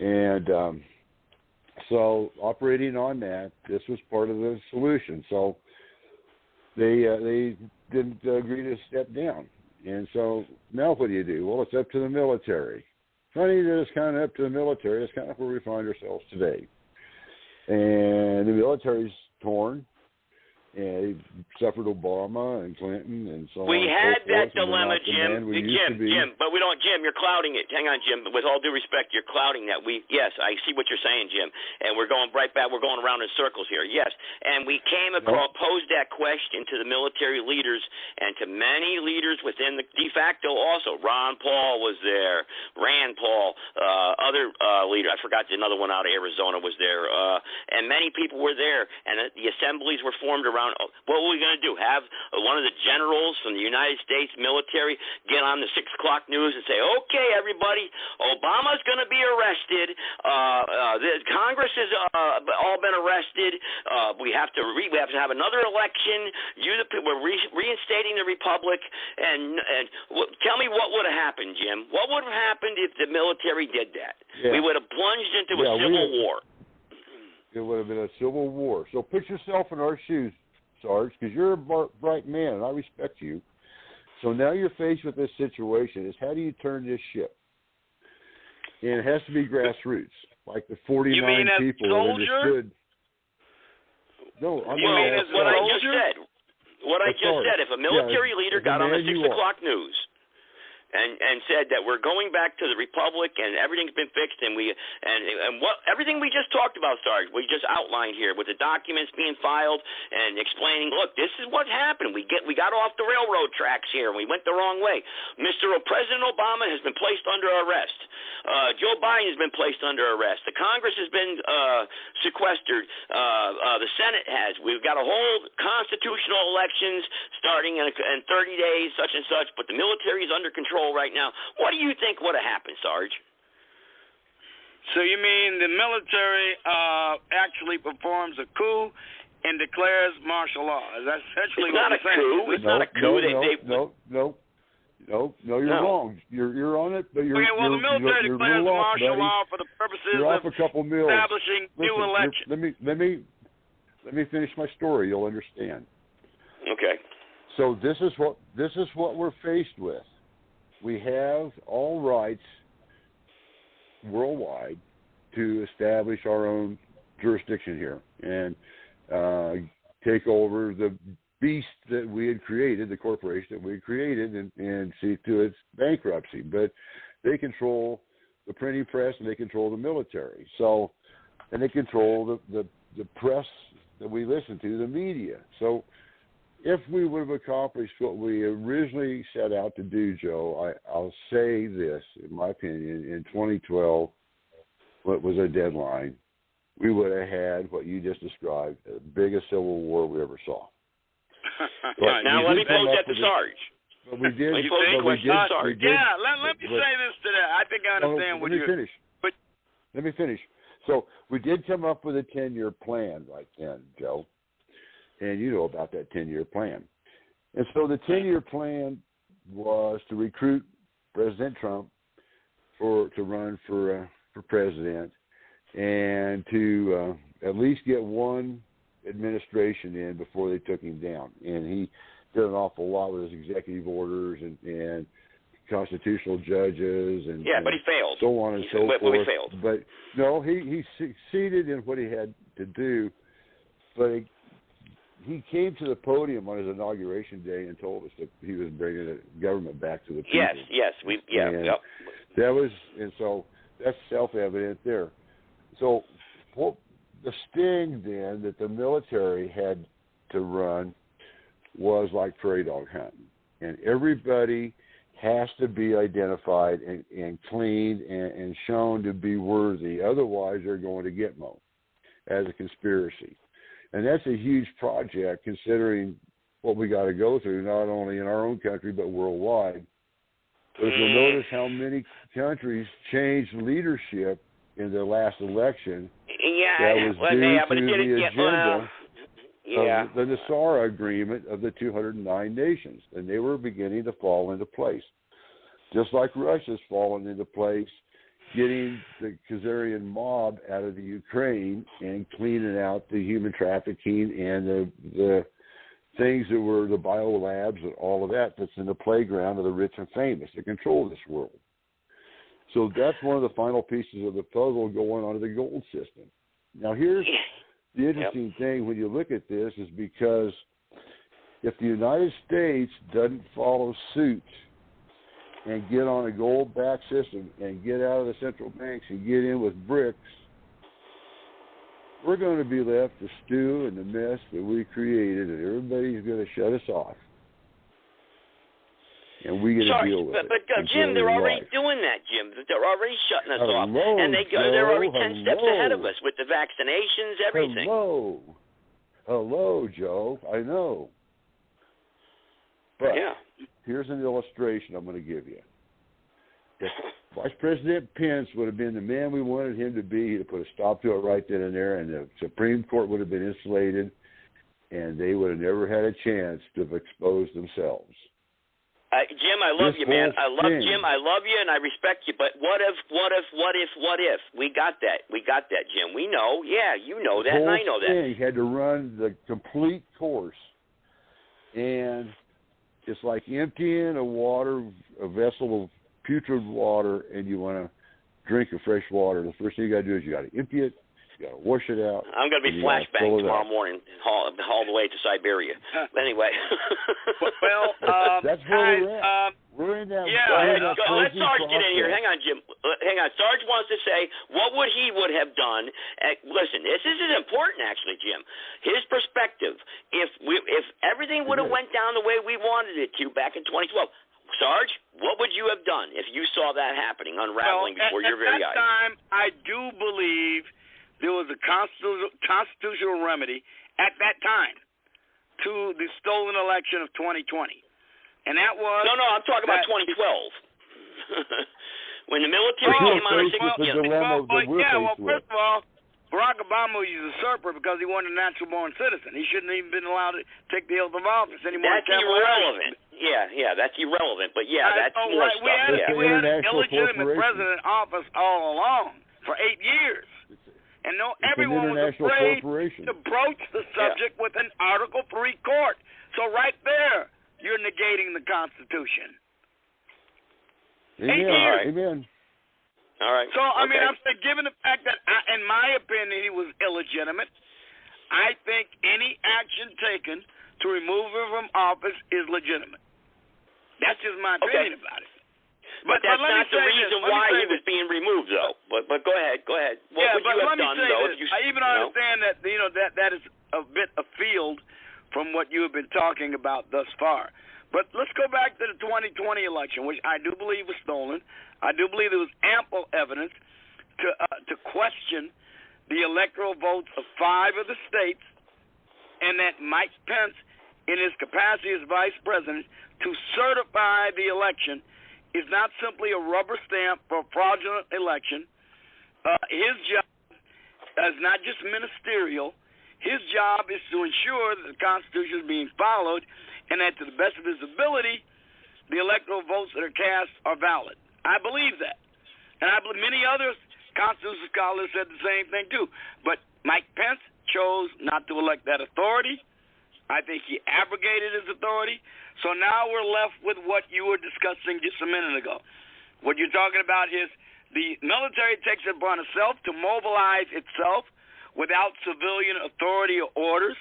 S13: And so, operating on that, this was part of the solution. So they didn't agree to step down. And so now what do? Well, it's up to the military. Funny that it's kind of up to the military. That's kind of where we find ourselves today. And the military's torn. And they suffered Obama and Clinton and so on.
S5: We had that dilemma, Jim.
S13: Jim,
S5: but we don't. Jim, you're clouding it. Hang on, Jim. With all due respect, you're clouding that. Yes, I see what you're saying, Jim. And we're going right back. We're going around in circles here. Yes, and we came across, posed that question to the military leaders and to many leaders within the de facto. Also, Ron Paul was there. Rand Paul, other leader. I forgot another one out of Arizona was there. And many people were there. And the assemblies were formed around. What were we going to do? Have one of the generals from the United States military get on the 6 o'clock news and say, "Okay, everybody, Obama's going to be arrested. The Congress has all been arrested. We have to have another election. We're reinstating the republic." And tell me what would have happened, Jim. What would have happened if the military did that? Yeah. We would have plunged into a civil war.
S13: It would have been a civil war. So put yourself in our shoes, Sarge, because you're a bright man, and I respect you. So now you're faced with this situation. Is how do you turn this ship? And it has to be grassroots, like the 49 people that understood. No, I mean
S5: as what I just said. What I just said. If a military leader got on the 6 o'clock news and said that we're going back to the republic and everything's been fixed and what everything we just talked about, Sarge, we just outlined here with the documents being filed and explaining, look, this is what happened. We got off the railroad tracks here and we went the wrong way. President Obama has been placed under arrest. Joe Biden has been placed under arrest. The Congress has been sequestered. The Senate has. We've got to hold constitutional elections starting in 30 days, such and such, but the military is under control right now. What do you think would have happened, Sarge?
S19: So you mean the military actually performs a coup and declares martial law? Is that essentially what you're saying?
S5: It's not a coup.
S13: No, you're wrong. You're on it, but you're.
S19: Okay, well, the military declares martial law for the purposes of establishing new elections.
S13: Let me finish my story. You'll understand.
S5: Okay.
S13: So this is what we're faced with. We have all rights worldwide to establish our own jurisdiction here and take over the beast that we had created, the corporation that we had created, and see to its bankruptcy. But they control the printing press and they control the military. So, and they control the press that we listen to, the media. So, if we would have accomplished what we originally set out to do, Joe, I'll say this, in my opinion, in 2012, what was our deadline, we would have had what you just described, the biggest civil war we ever saw.
S5: Now let me pose that to Sarge.
S13: But we did.
S19: Let me say this to that. I think I understand what you're...
S13: Let me finish. So we did come up with a 10-year plan right then, Joe. And you know about that 10-year plan. And so the 10-year plan was to recruit President Trump to run for president and to at least get one administration in before they took him down. And he did an awful lot with his executive orders and constitutional judges and
S5: but he failed.
S13: So on and so forth.
S5: He failed.
S13: But no, he succeeded in what he had to do. But he came to the podium on his inauguration day and told us that he was bringing the government back to the people.
S5: Yes,
S13: That was, and so That's self-evident there. So the sting then that the military had to run was like prairie dog hunting. And everybody has to be identified and cleaned and shown to be worthy. Otherwise, they're going to Gitmo as a conspiracy. And that's a huge project considering what we got to go through, not only in our own country but worldwide. But if you'll notice how many countries changed leadership in the last election, that was due to the agenda of the Nassau Agreement of the 209 nations, and they were beginning to fall into place. Just like Russia's fallen into place, getting the Khazarian mob out of the Ukraine and cleaning out the human trafficking and the things that were the biolabs and all of that's in the playground of the rich and famous that control this world. So that's one of the final pieces of the puzzle going on to the gold system. Now here's the interesting thing when you look at this is because if the United States doesn't follow suit and get on a gold-backed system and get out of the central banks and get in with BRICS, we're going to be left to stew in the mess that we created, and everybody's going to shut us off. And we're going to deal with it.
S5: But Jim, they're already doing that, Jim. They're already shutting us off. And they're already 10 steps ahead of us with the vaccinations, everything.
S13: Hello, Joe. I know. But here's an illustration I'm going to give you. If Vice President Pence would have been the man we wanted him to be, he'd have put a stop to it right then and there, and the Supreme Court would have been insulated, and they would have never had a chance to have exposed themselves.
S5: Jim, I love you, man. Jim, I love you, and I respect you. But what if? We got that, Jim. We know. Yeah, you know that, and I know that.
S13: He had to run the complete course, and it's like emptying a vessel of putrid water, and you want to drink of fresh water. The first thing you got to do is you got to empty it. You got to wash it out.
S5: I'm going to be flashbang tomorrow morning, haul the way to Siberia. Anyway.
S19: Well,
S13: that's where we're at. We're in that.
S5: Let Sarge get in here. Hang on, Jim. Hang on. Sarge wants to say what would have done. Listen, this is important, actually, Jim. His perspective. If everything would have went down the way we wanted it to back in 2012. Sarge, what would you have done if you saw that happening, unraveling before your very eyes?
S19: At that time, I do believe there was a constitutional remedy at that time to the stolen election of 2020. And that was...
S5: No, I'm talking about 2012. When the military came on
S19: first of all, Barack Obama was a usurper because he wasn't a natural-born citizen. He shouldn't have even been allowed to take the oath of office anymore.
S5: That's irrelevant. Yeah, that's irrelevant. But that's more
S19: right.
S5: stuff.
S19: We had an illegitimate president in office all along for 8 years. And everyone was afraid to broach the subject with an Article 3 court. So right there, you're negating the Constitution.
S13: Amen.
S19: 8 years.
S13: Amen.
S5: All right.
S19: So, I'm saying, given the fact that, in my opinion, he was illegitimate, I think any action taken to remove him from office is legitimate. That's just my opinion about it.
S5: But that's not the reason why he was being removed, though. But go ahead. What would you have done, though?
S19: I even understand that that is a bit afield from what you have been talking about thus far. But let's go back to the 2020 election, which I do believe was stolen. I do believe there was ample evidence to question the electoral votes of 5 of the states, and that Mike Pence, in his capacity as vice president, to certify the election is not simply a rubber stamp for a fraudulent election. His job is not just ministerial. His job is to ensure that the Constitution is being followed and that to the best of his ability, the electoral votes that are cast are valid. I believe that. And I believe many other constitutional scholars said the same thing too. But Mike Pence chose not to elect that authority. I think he abrogated his authority. So now we're left with what you were discussing just a minute ago. What you're talking about is the military takes it upon itself to mobilize itself without civilian authority or orders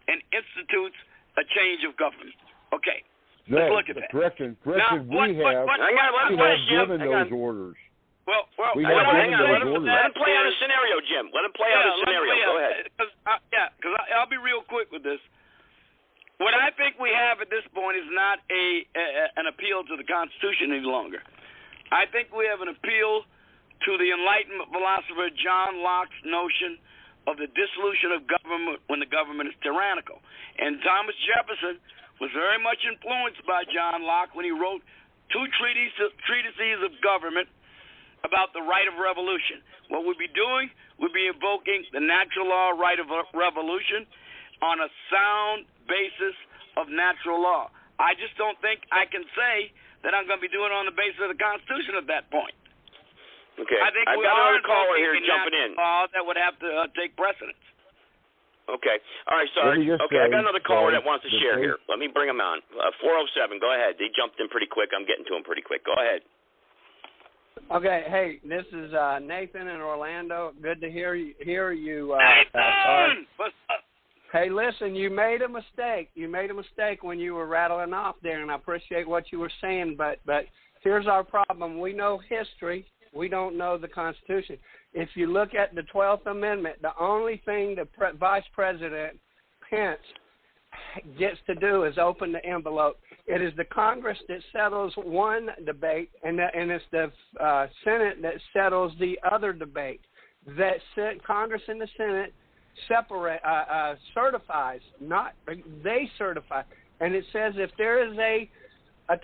S19: and institutes a change of government. Okay. Let's look at that.
S13: Correction. We have given those orders.
S5: Well, hang on. Let him play out a scenario, Jim. Let him play out a scenario. Go ahead.
S19: Because I'll be real quick with this. What I think we have at this point is not an appeal to the Constitution any longer. I think we have an appeal to the Enlightenment philosopher John Locke's notion of the dissolution of government when the government is tyrannical. And Thomas Jefferson was very much influenced by John Locke when he wrote 2 treatises of government about the right of revolution. What we'd be doing would be invoking the natural law right of revolution on a sound basis of natural law. I just don't think I can say that I'm going to be doing it on the basis of the Constitution at that point.
S5: Okay.
S19: I think
S5: I've
S19: we
S5: got
S19: are
S5: another caller here jumping in.
S19: Law that would have to take precedence.
S5: Okay. All right, Sarge. Okay, I got another caller that wants to share here. Let me bring him on. 407, go ahead. He jumped in pretty quick. I'm getting to him pretty quick. Go ahead.
S2: Okay, hey, this is Nathan in Orlando. Good to hear you.
S19: Nathan! What's up?
S2: Hey, listen, you made a mistake. You made a mistake when you were rattling off there, and I appreciate what you were saying, but here's our problem. We know history. We don't know the Constitution. If you look at the 12th Amendment, the only thing the Vice President Pence gets to do is open the envelope. It is the Congress that settles one debate, and it's the Senate that settles the other debate. That Congress and the Senate certifies, not they certify. And it says if there is a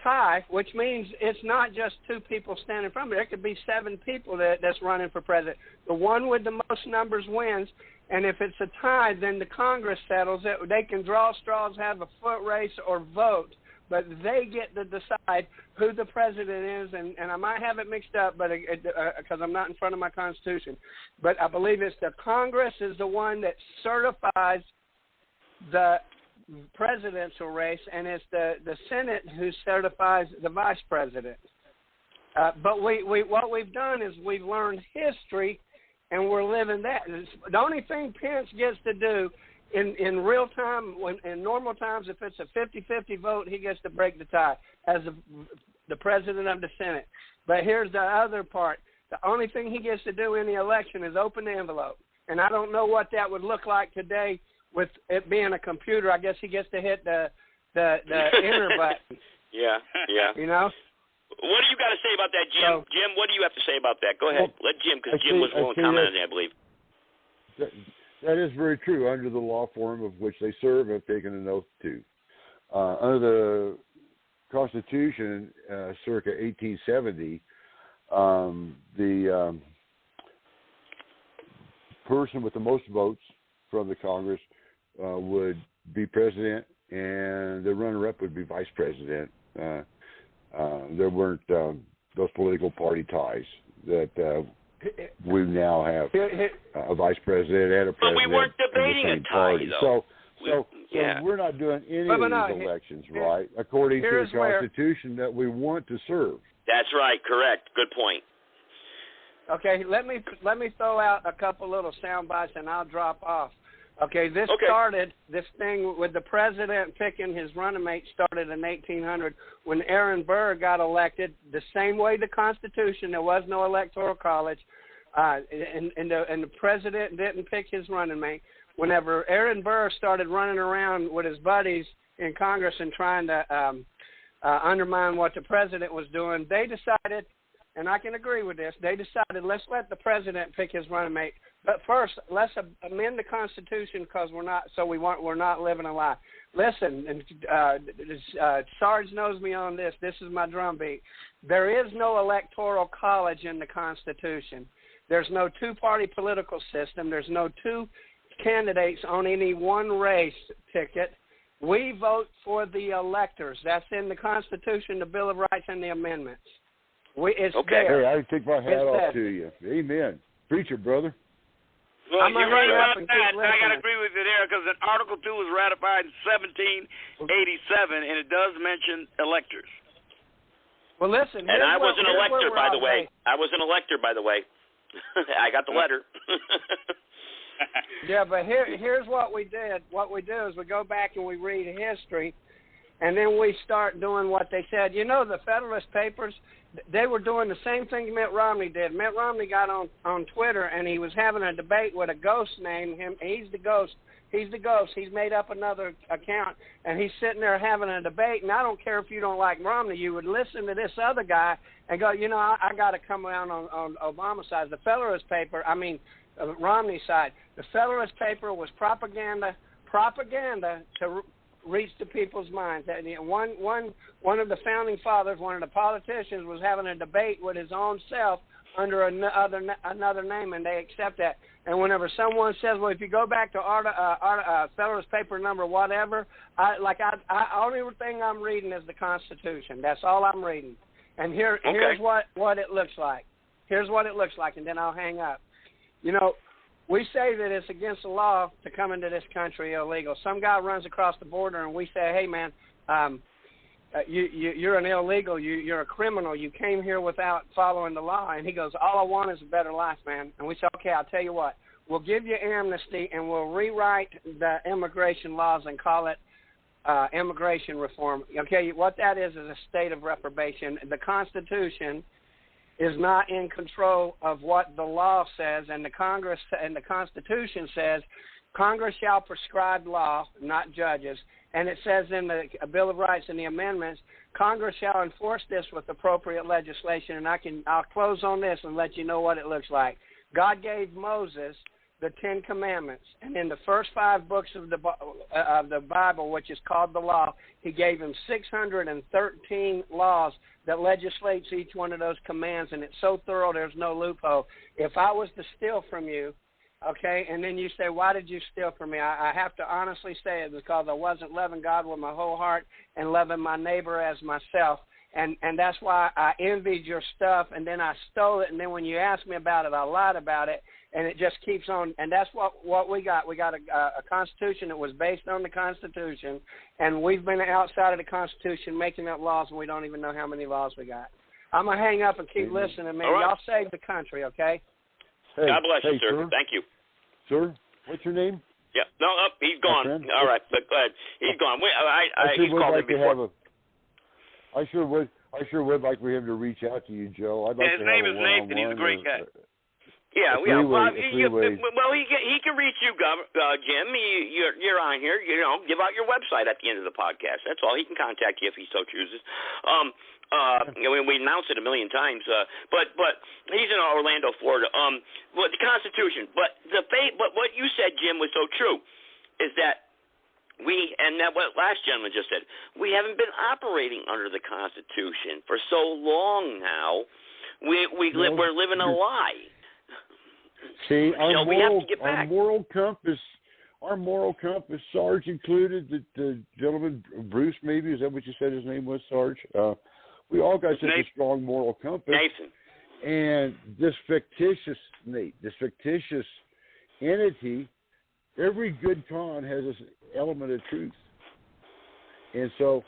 S2: tie, which means it's not just 2 people standing from it. There could be 7 people that's running for president. The one with the most numbers wins. And if it's a tie, then the Congress settles it. They can draw straws, have a foot race, or vote. But they get to decide who the president is. And I might have it mixed up, but because I'm not in front of my Constitution. But I believe it's the Congress is the one that certifies the presidential race, and it's the Senate who certifies the vice president. But what we've done is we've learned history, and we're living that. The only thing Pence gets to do in real time, in normal times, if it's a 50-50 vote, he gets to break the tie as the president of the Senate. But here's the other part. The only thing he gets to do in the election is open the envelope. And I don't know what that would look like today with it being a computer. I guess he gets to hit the enter button.
S5: Yeah.
S2: You know?
S5: What do you got to say about that, Jim? Jim, what do you have to say about that? Go ahead. Let Jim, because Jim was willing to comment on it, I believe.
S13: That is very true. Under the law form of which they serve, have taken an oath to. Under the Constitution, circa 1870, the person with the most votes from the Congress would be president, and the runner-up would be vice president. There weren't those political party ties that we now have a vice president and a president.
S5: But we weren't debating
S13: in the same
S5: a tie,
S13: party.
S5: though.
S13: So we're not doing any of these elections right, according to the Constitution that we want to serve.
S5: That's right. Correct. Good point.
S2: Okay, let me throw out a couple little sound bites, and I'll drop off. Okay, this thing with the president picking his running mate started in 1800 when Aaron Burr got elected. The same way the Constitution, there was no electoral college, and the president didn't pick his running mate. Whenever Aaron Burr started running around with his buddies in Congress and trying to undermine what the president was doing, they decided, and I can agree with this, they decided let's let the president pick his running mate. But first, let's amend the Constitution because we're not living a lie. Listen, and Sarge knows me on this. This is my drumbeat. There is no electoral college in the Constitution. There's no two-party political system. There's no 2 candidates on any one race ticket. We vote for the electors. That's in the Constitution, the Bill of Rights, and the amendments. It's there.
S13: Hey, I take my hat off to you. Amen. Preach it, brother.
S19: Well, you're right about that. I got to agree with you there because Article 2 was ratified in 1787, and it does mention electors.
S2: Well, listen.
S5: And I was an elector, by the way. I was an elector, by the way. I got the letter.
S2: Yeah, but here's what we did. What we do is we go back and we read history, and then we start doing what they said. You know, the Federalist Papers, they were doing the same thing Mitt Romney did. Mitt Romney got on Twitter, and he was having a debate with a ghost named him. He's the ghost. He's the ghost. He's made up another account, and he's sitting there having a debate. And I don't care if you don't like Romney, you would listen to this other guy and go, you know, I got to come around on Obama's side. The Federalist Paper, Romney's side. The Federalist Paper was propaganda to reach the people's minds. One of the founding fathers, one of the politicians, was having a debate with his own self under another name, and they accept that. And whenever someone says, well, if you go back to Federalist Paper number whatever, only thing I'm reading is the Constitution. That's all I'm reading. And here's what it looks like. Here's what it looks like, and then I'll hang up. You know, we say that it's against the law to come into this country illegal. Some guy runs across the border, and we say, hey, man, you're an illegal. You're a criminal. You came here without following the law. And he goes, all I want is a better life, man. And we say, okay, I'll tell you what. We'll give you amnesty, and we'll rewrite the immigration laws and call it immigration reform. Okay, what that is a state of reprobation. The Constitution is not in control of what the law says, and the Congress and the Constitution says Congress shall prescribe law, not judges. And it says in the Bill of Rights and the amendments, Congress shall enforce this with appropriate legislation. And I'll close on this and let you know what it looks like. God gave Moses the 10 Commandments, and in the first 5 books of the Bible, which is called the law, he gave him 613 laws that legislates each one of those commands, and it's so thorough there's no loophole. If I was to steal from you, okay, and then you say, why did you steal from me? I have to honestly say it because I wasn't loving God with my whole heart and loving my neighbor as myself. And that's why I envied your stuff, and then I stole it, and then when you asked me about it, I lied about it, and it just keeps on. And that's what we got. We got a Constitution that was based on the Constitution, and we've been outside of the Constitution making up laws, and we don't even know how many laws we got. I'm going to hang up and keep listening, man.
S5: All right.
S2: Y'all save the country, okay?
S13: Hey,
S5: God bless you, sir.
S13: Sir.
S5: Thank you.
S13: Sir, what's your name?
S5: Yeah. No, he's gone. All right, but go ahead. He's gone. He's called me before.
S13: I sure would like for him to reach out to you, Joe. I'd like
S19: his
S13: to
S19: name
S13: have
S19: is Nathan. He's a great guy.
S5: Yeah,
S13: he
S5: can reach you, Jim. You're on here. You know, give out your website at the end of the podcast. That's all. He can contact you if he so chooses. We announced it a million times. But he's in Orlando, Florida. But the Constitution. But what you said, Jim, was so true. Is that what last gentleman just said. We haven't been operating under the Constitution for so long now. We're living a lie.
S13: See, our moral compass, Sarge included, the gentleman, Bruce maybe, is that what you said his name was, Sarge? We all got such a strong moral compass.
S5: Nathan.
S13: And this fictitious entity, every good con has this element of truth. And so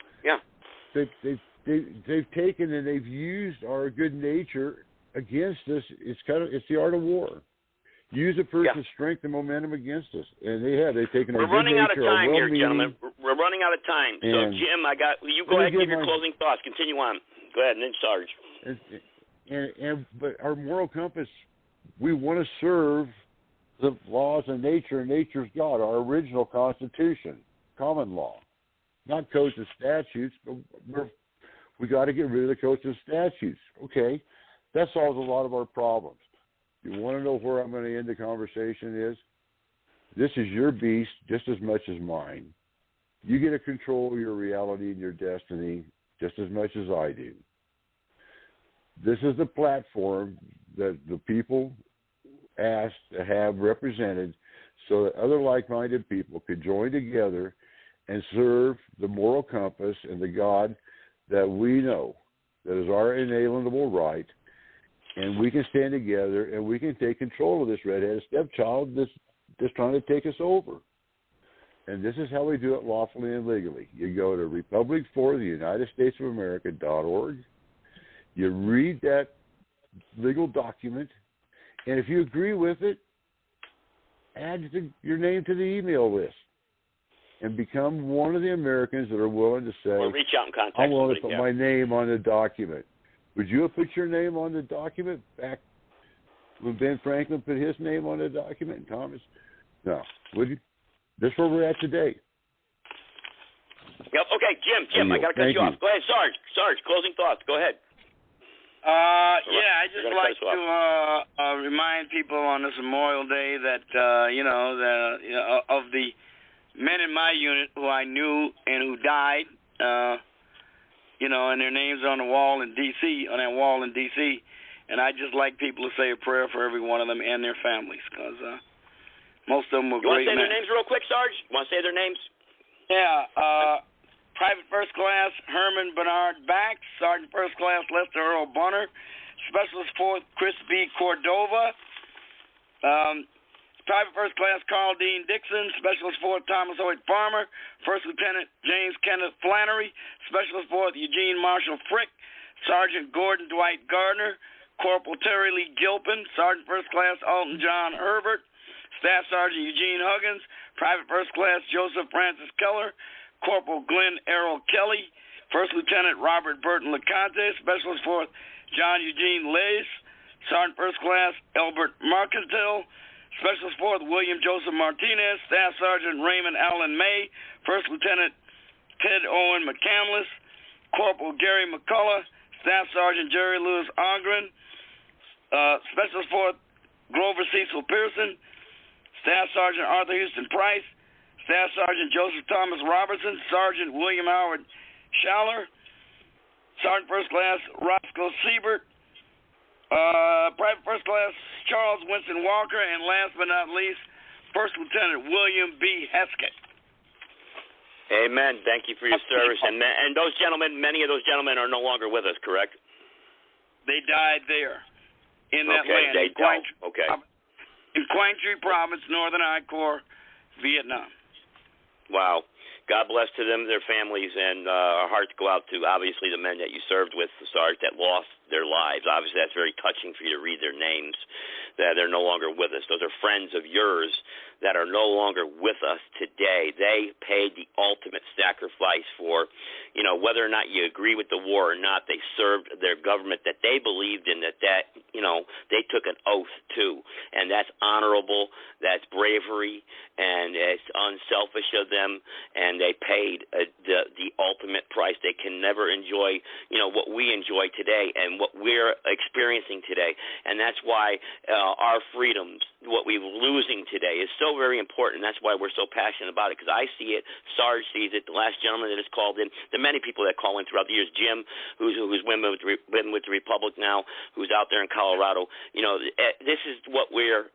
S13: they've taken and they've used our good nature against us. It's the art of war. Use a person's strength and momentum against us, and they've taken our good nature.
S5: We're running out of time here, gentlemen. We're running out of time. So, Jim, you go ahead and give your closing thoughts. Continue on. Go ahead, and then Sarge.
S13: But our moral compass, we want to serve the laws of nature and nature's God, our original Constitution, common law, not codes and statutes. But we got to get rid of the codes and statutes. Okay, that solves a lot of our problems. You want to know where I'm going to end the conversation is? This is your beast just as much as mine. You get to control your reality and your destiny just as much as I do. This is the platform that the people asked to have represented so that other like-minded people could join together and serve the moral compass and the God that we know that is our inalienable right. And we can stand together and we can take control of this redheaded stepchild that's trying to take us over. And this is how we do it lawfully and legally. You go to republicfortheunitedstatesofamerica.org. You read that legal document, and if you agree with it, add your name to the email list. and become one of the Americans that are willing to say,
S5: or reach out and contact
S13: I want to put
S5: somebody,
S13: my name on the document. Would you have put your name on the document back when Ben Franklin put his name on the document, and Thomas? No. Would you? That's where we're at today.
S5: Yep. Okay, Jim, I got to cut you off. Go ahead, Sarge, closing thoughts. Go ahead.
S19: Yeah, I just like to remind people on this Memorial Day that of the men in my unit who I knew and who died, and their names are on the wall in D.C. on that wall in D.C. And I just like people to say a prayer for every one of them and their families, because most of them were great men.
S5: You want to say their names real quick, Sarge? Want to say their names?
S19: Yeah. Private First Class Herman Bernard Bax, Sergeant First Class Lester Earl Bunner, Specialist Fourth Chris B. Cordova, Private First Class Carl Dean Dixon, Specialist Fourth Thomas Hoyt Farmer, First Lieutenant James Kenneth Flannery, Specialist Fourth Eugene Marshall Frick, Sergeant Gordon Dwight Gardner, Corporal Terry Lee Gilpin, Sergeant First Class Alton John Herbert, Staff Sergeant Eugene Huggins, Private First Class Joseph Francis Keller, Corporal Glenn Errol Kelly, First Lieutenant Robert Burton LeConte, Specialist Fourth John Eugene Lace, Sergeant First Class Elbert Marcantil, Specialist Fourth William Joseph Martinez, Staff Sergeant Raymond Allen May, First Lieutenant Ted Owen McCandless, Corporal Gary McCullough, Staff Sergeant Jerry Lewis Ogren, Specialist Fourth Grover Cecil Pearson, Staff Sergeant Arthur Houston Price, Staff Sergeant Joseph Thomas Robertson, Sergeant William Howard Schaller, Sergeant First Class Roscoe Siebert, Private First Class Charles Winston Walker, and last but not least, First Lieutenant William B. Heskett.
S5: Amen. Thank you for your service. And those gentlemen, many of those gentlemen are no longer with us, correct?
S19: They died there in that land.
S5: They don't. Okay.
S19: In Quang Tri Province, Northern I Corps, Vietnam.
S5: Wow. God bless to them, their families, and our hearts go out to, obviously, the men that you served with, Sarge, that lost their lives. Obviously, that's very touching for you to read their names, that they're no longer with us. Those are friends of yours that are no longer with us today. They paid the ultimate sacrifice for, whether or not you agree with the war or not, they served their government that they believed in, that they took an oath to. And that's honorable, that's bravery, and it's unselfish of them, and they paid the ultimate price. They can never enjoy, what we enjoy today and what we're experiencing today. And that's why our freedoms, what we're losing today, is so very important. That's why we're so passionate about it, because I see it, Sarge sees it, the last gentleman that has called in, the many people that call in throughout the years, Jim, who's been with the Republic now, who's out there in Colorado. This is what we're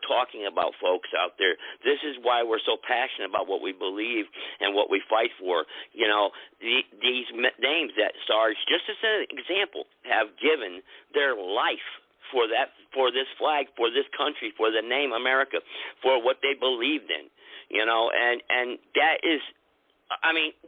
S5: talking about, folks out there. This is why we're so passionate about what we believe and what we fight for. These names that Sarge, just as an example, have given their life for this flag, for this country, for the name America, for what they believed in, and that is,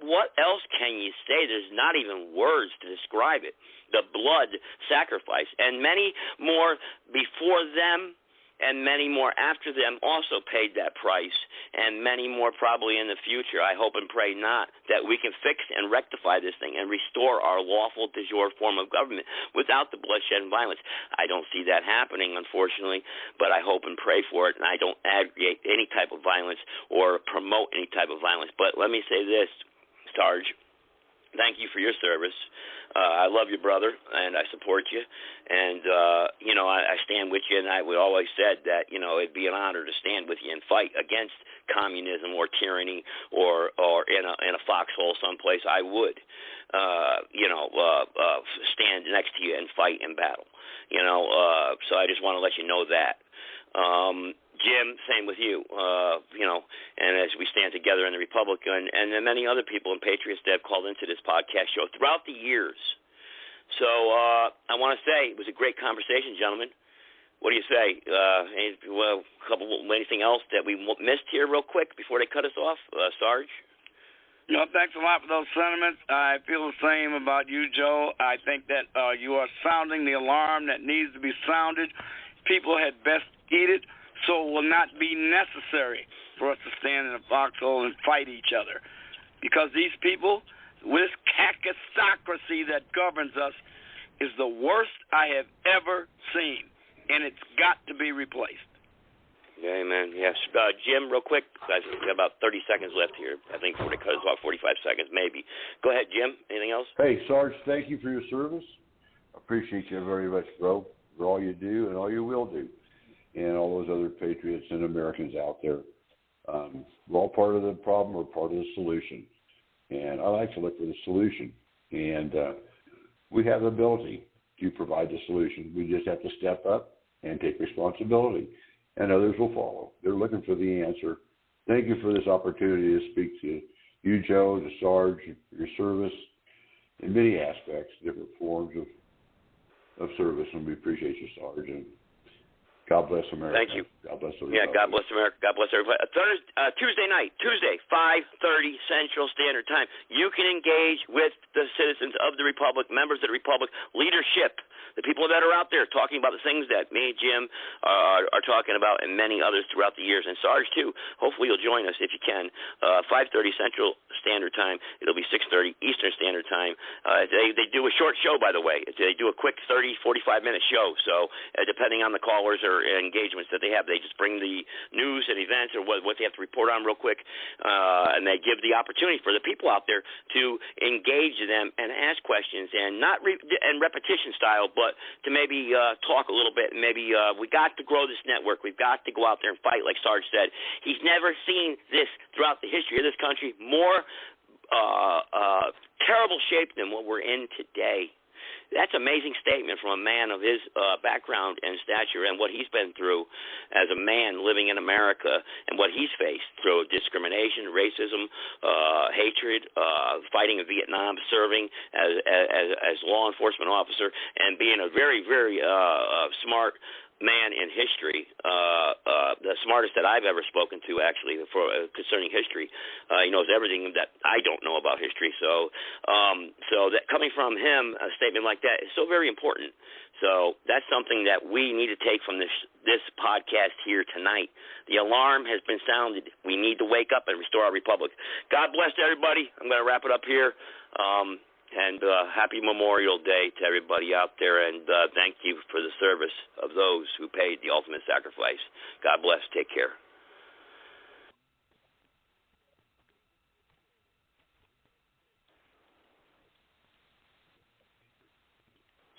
S5: what else can you say? There's not even words to describe it. The blood sacrifice, and many more before them and many more after them also paid that price, and many more probably in the future. I hope and pray not, that we can fix and rectify this thing and restore our lawful de jure form of government without the bloodshed and violence. I don't see that happening, unfortunately, but I hope and pray for it, and I don't aggregate any type of violence or promote any type of violence. But let me say this, Sarge, thank you for your service. I love you, brother, and I support you. And, I stand with you, and we always said that, it'd be an honor to stand with you and fight against communism or tyranny or in a foxhole someplace. I would, stand next to you and fight in battle, so I just want to let you know that. Jim, same with you, and as we stand together in the Republic, and then many other people and patriots that have called into this podcast show throughout the years. So I want to say it was a great conversation, gentlemen. What do you say? Anything else that we missed here real quick before they cut us off, Sarge?
S19: Thanks a lot for those sentiments. I feel the same about you, Joe. I think that you are sounding the alarm that needs to be sounded. People had best eat it, so it will not be necessary for us to stand in a foxhole and fight each other. Because these people, this cacistocracy that governs us, is the worst I have ever seen, and it's got to be replaced.
S5: Yeah, amen. Yes. Jim, real quick, guys, we've got about 30 seconds left here. I think because about 45 seconds, maybe. Go ahead, Jim. Anything else?
S13: Hey, Sarge, thank you for your service. I appreciate you very much, bro, for all you do and all you will do, and all those other patriots and Americans out there. We're all part of the problem or part of the solution, and I like to look for the solution. And we have the ability to provide the solution. We just have to step up and take responsibility, and others will follow. They're looking for the answer. Thank you for this opportunity to speak to you, Joe, to Sarge, your service in many aspects, different forms of service, and we appreciate you, Sarge. And God bless America.
S5: Thank you.
S13: God bless everybody.
S5: Yeah, God bless America. God bless everybody. Tuesday night, 5:30 Central Standard Time. You can engage with the citizens of the Republic, members of the Republic, leadership, the people that are out there talking about the things that me and Jim are talking about, and many others throughout the years. And Sarge, too. Hopefully you'll join us if you can. 5:30 Central Standard Time. It'll be 6:30 Eastern Standard Time. They do a short show, by the way. They do a quick 30, 45-minute show. So depending on the callers or engagements that they have, they just bring the news and events or what they have to report on real quick, and they give the opportunity for the people out there to engage them and ask questions, and not in repetition style, but to maybe talk a little bit. And maybe we got to grow this network. We've got to go out there and fight, like Sarge said. He's never seen this throughout the history of this country more terrible shape than what we're in today. That's an amazing statement from a man of his background and stature and what he's been through as a man living in America and what he's faced through discrimination, racism, hatred, fighting in Vietnam, serving as law enforcement officer, and being a very, very smart man in history, the smartest that I've ever spoken to, actually, for concerning history. He knows everything that I don't know about history. So that coming from him, a statement like that is so very important. So that's something that we need to take from this podcast here tonight. The alarm has been sounded. We need to wake up and restore our republic. God bless everybody. I'm going to wrap it up here. And happy Memorial Day to everybody out there, and thank you for the service of those who paid the ultimate sacrifice. God bless. Take care.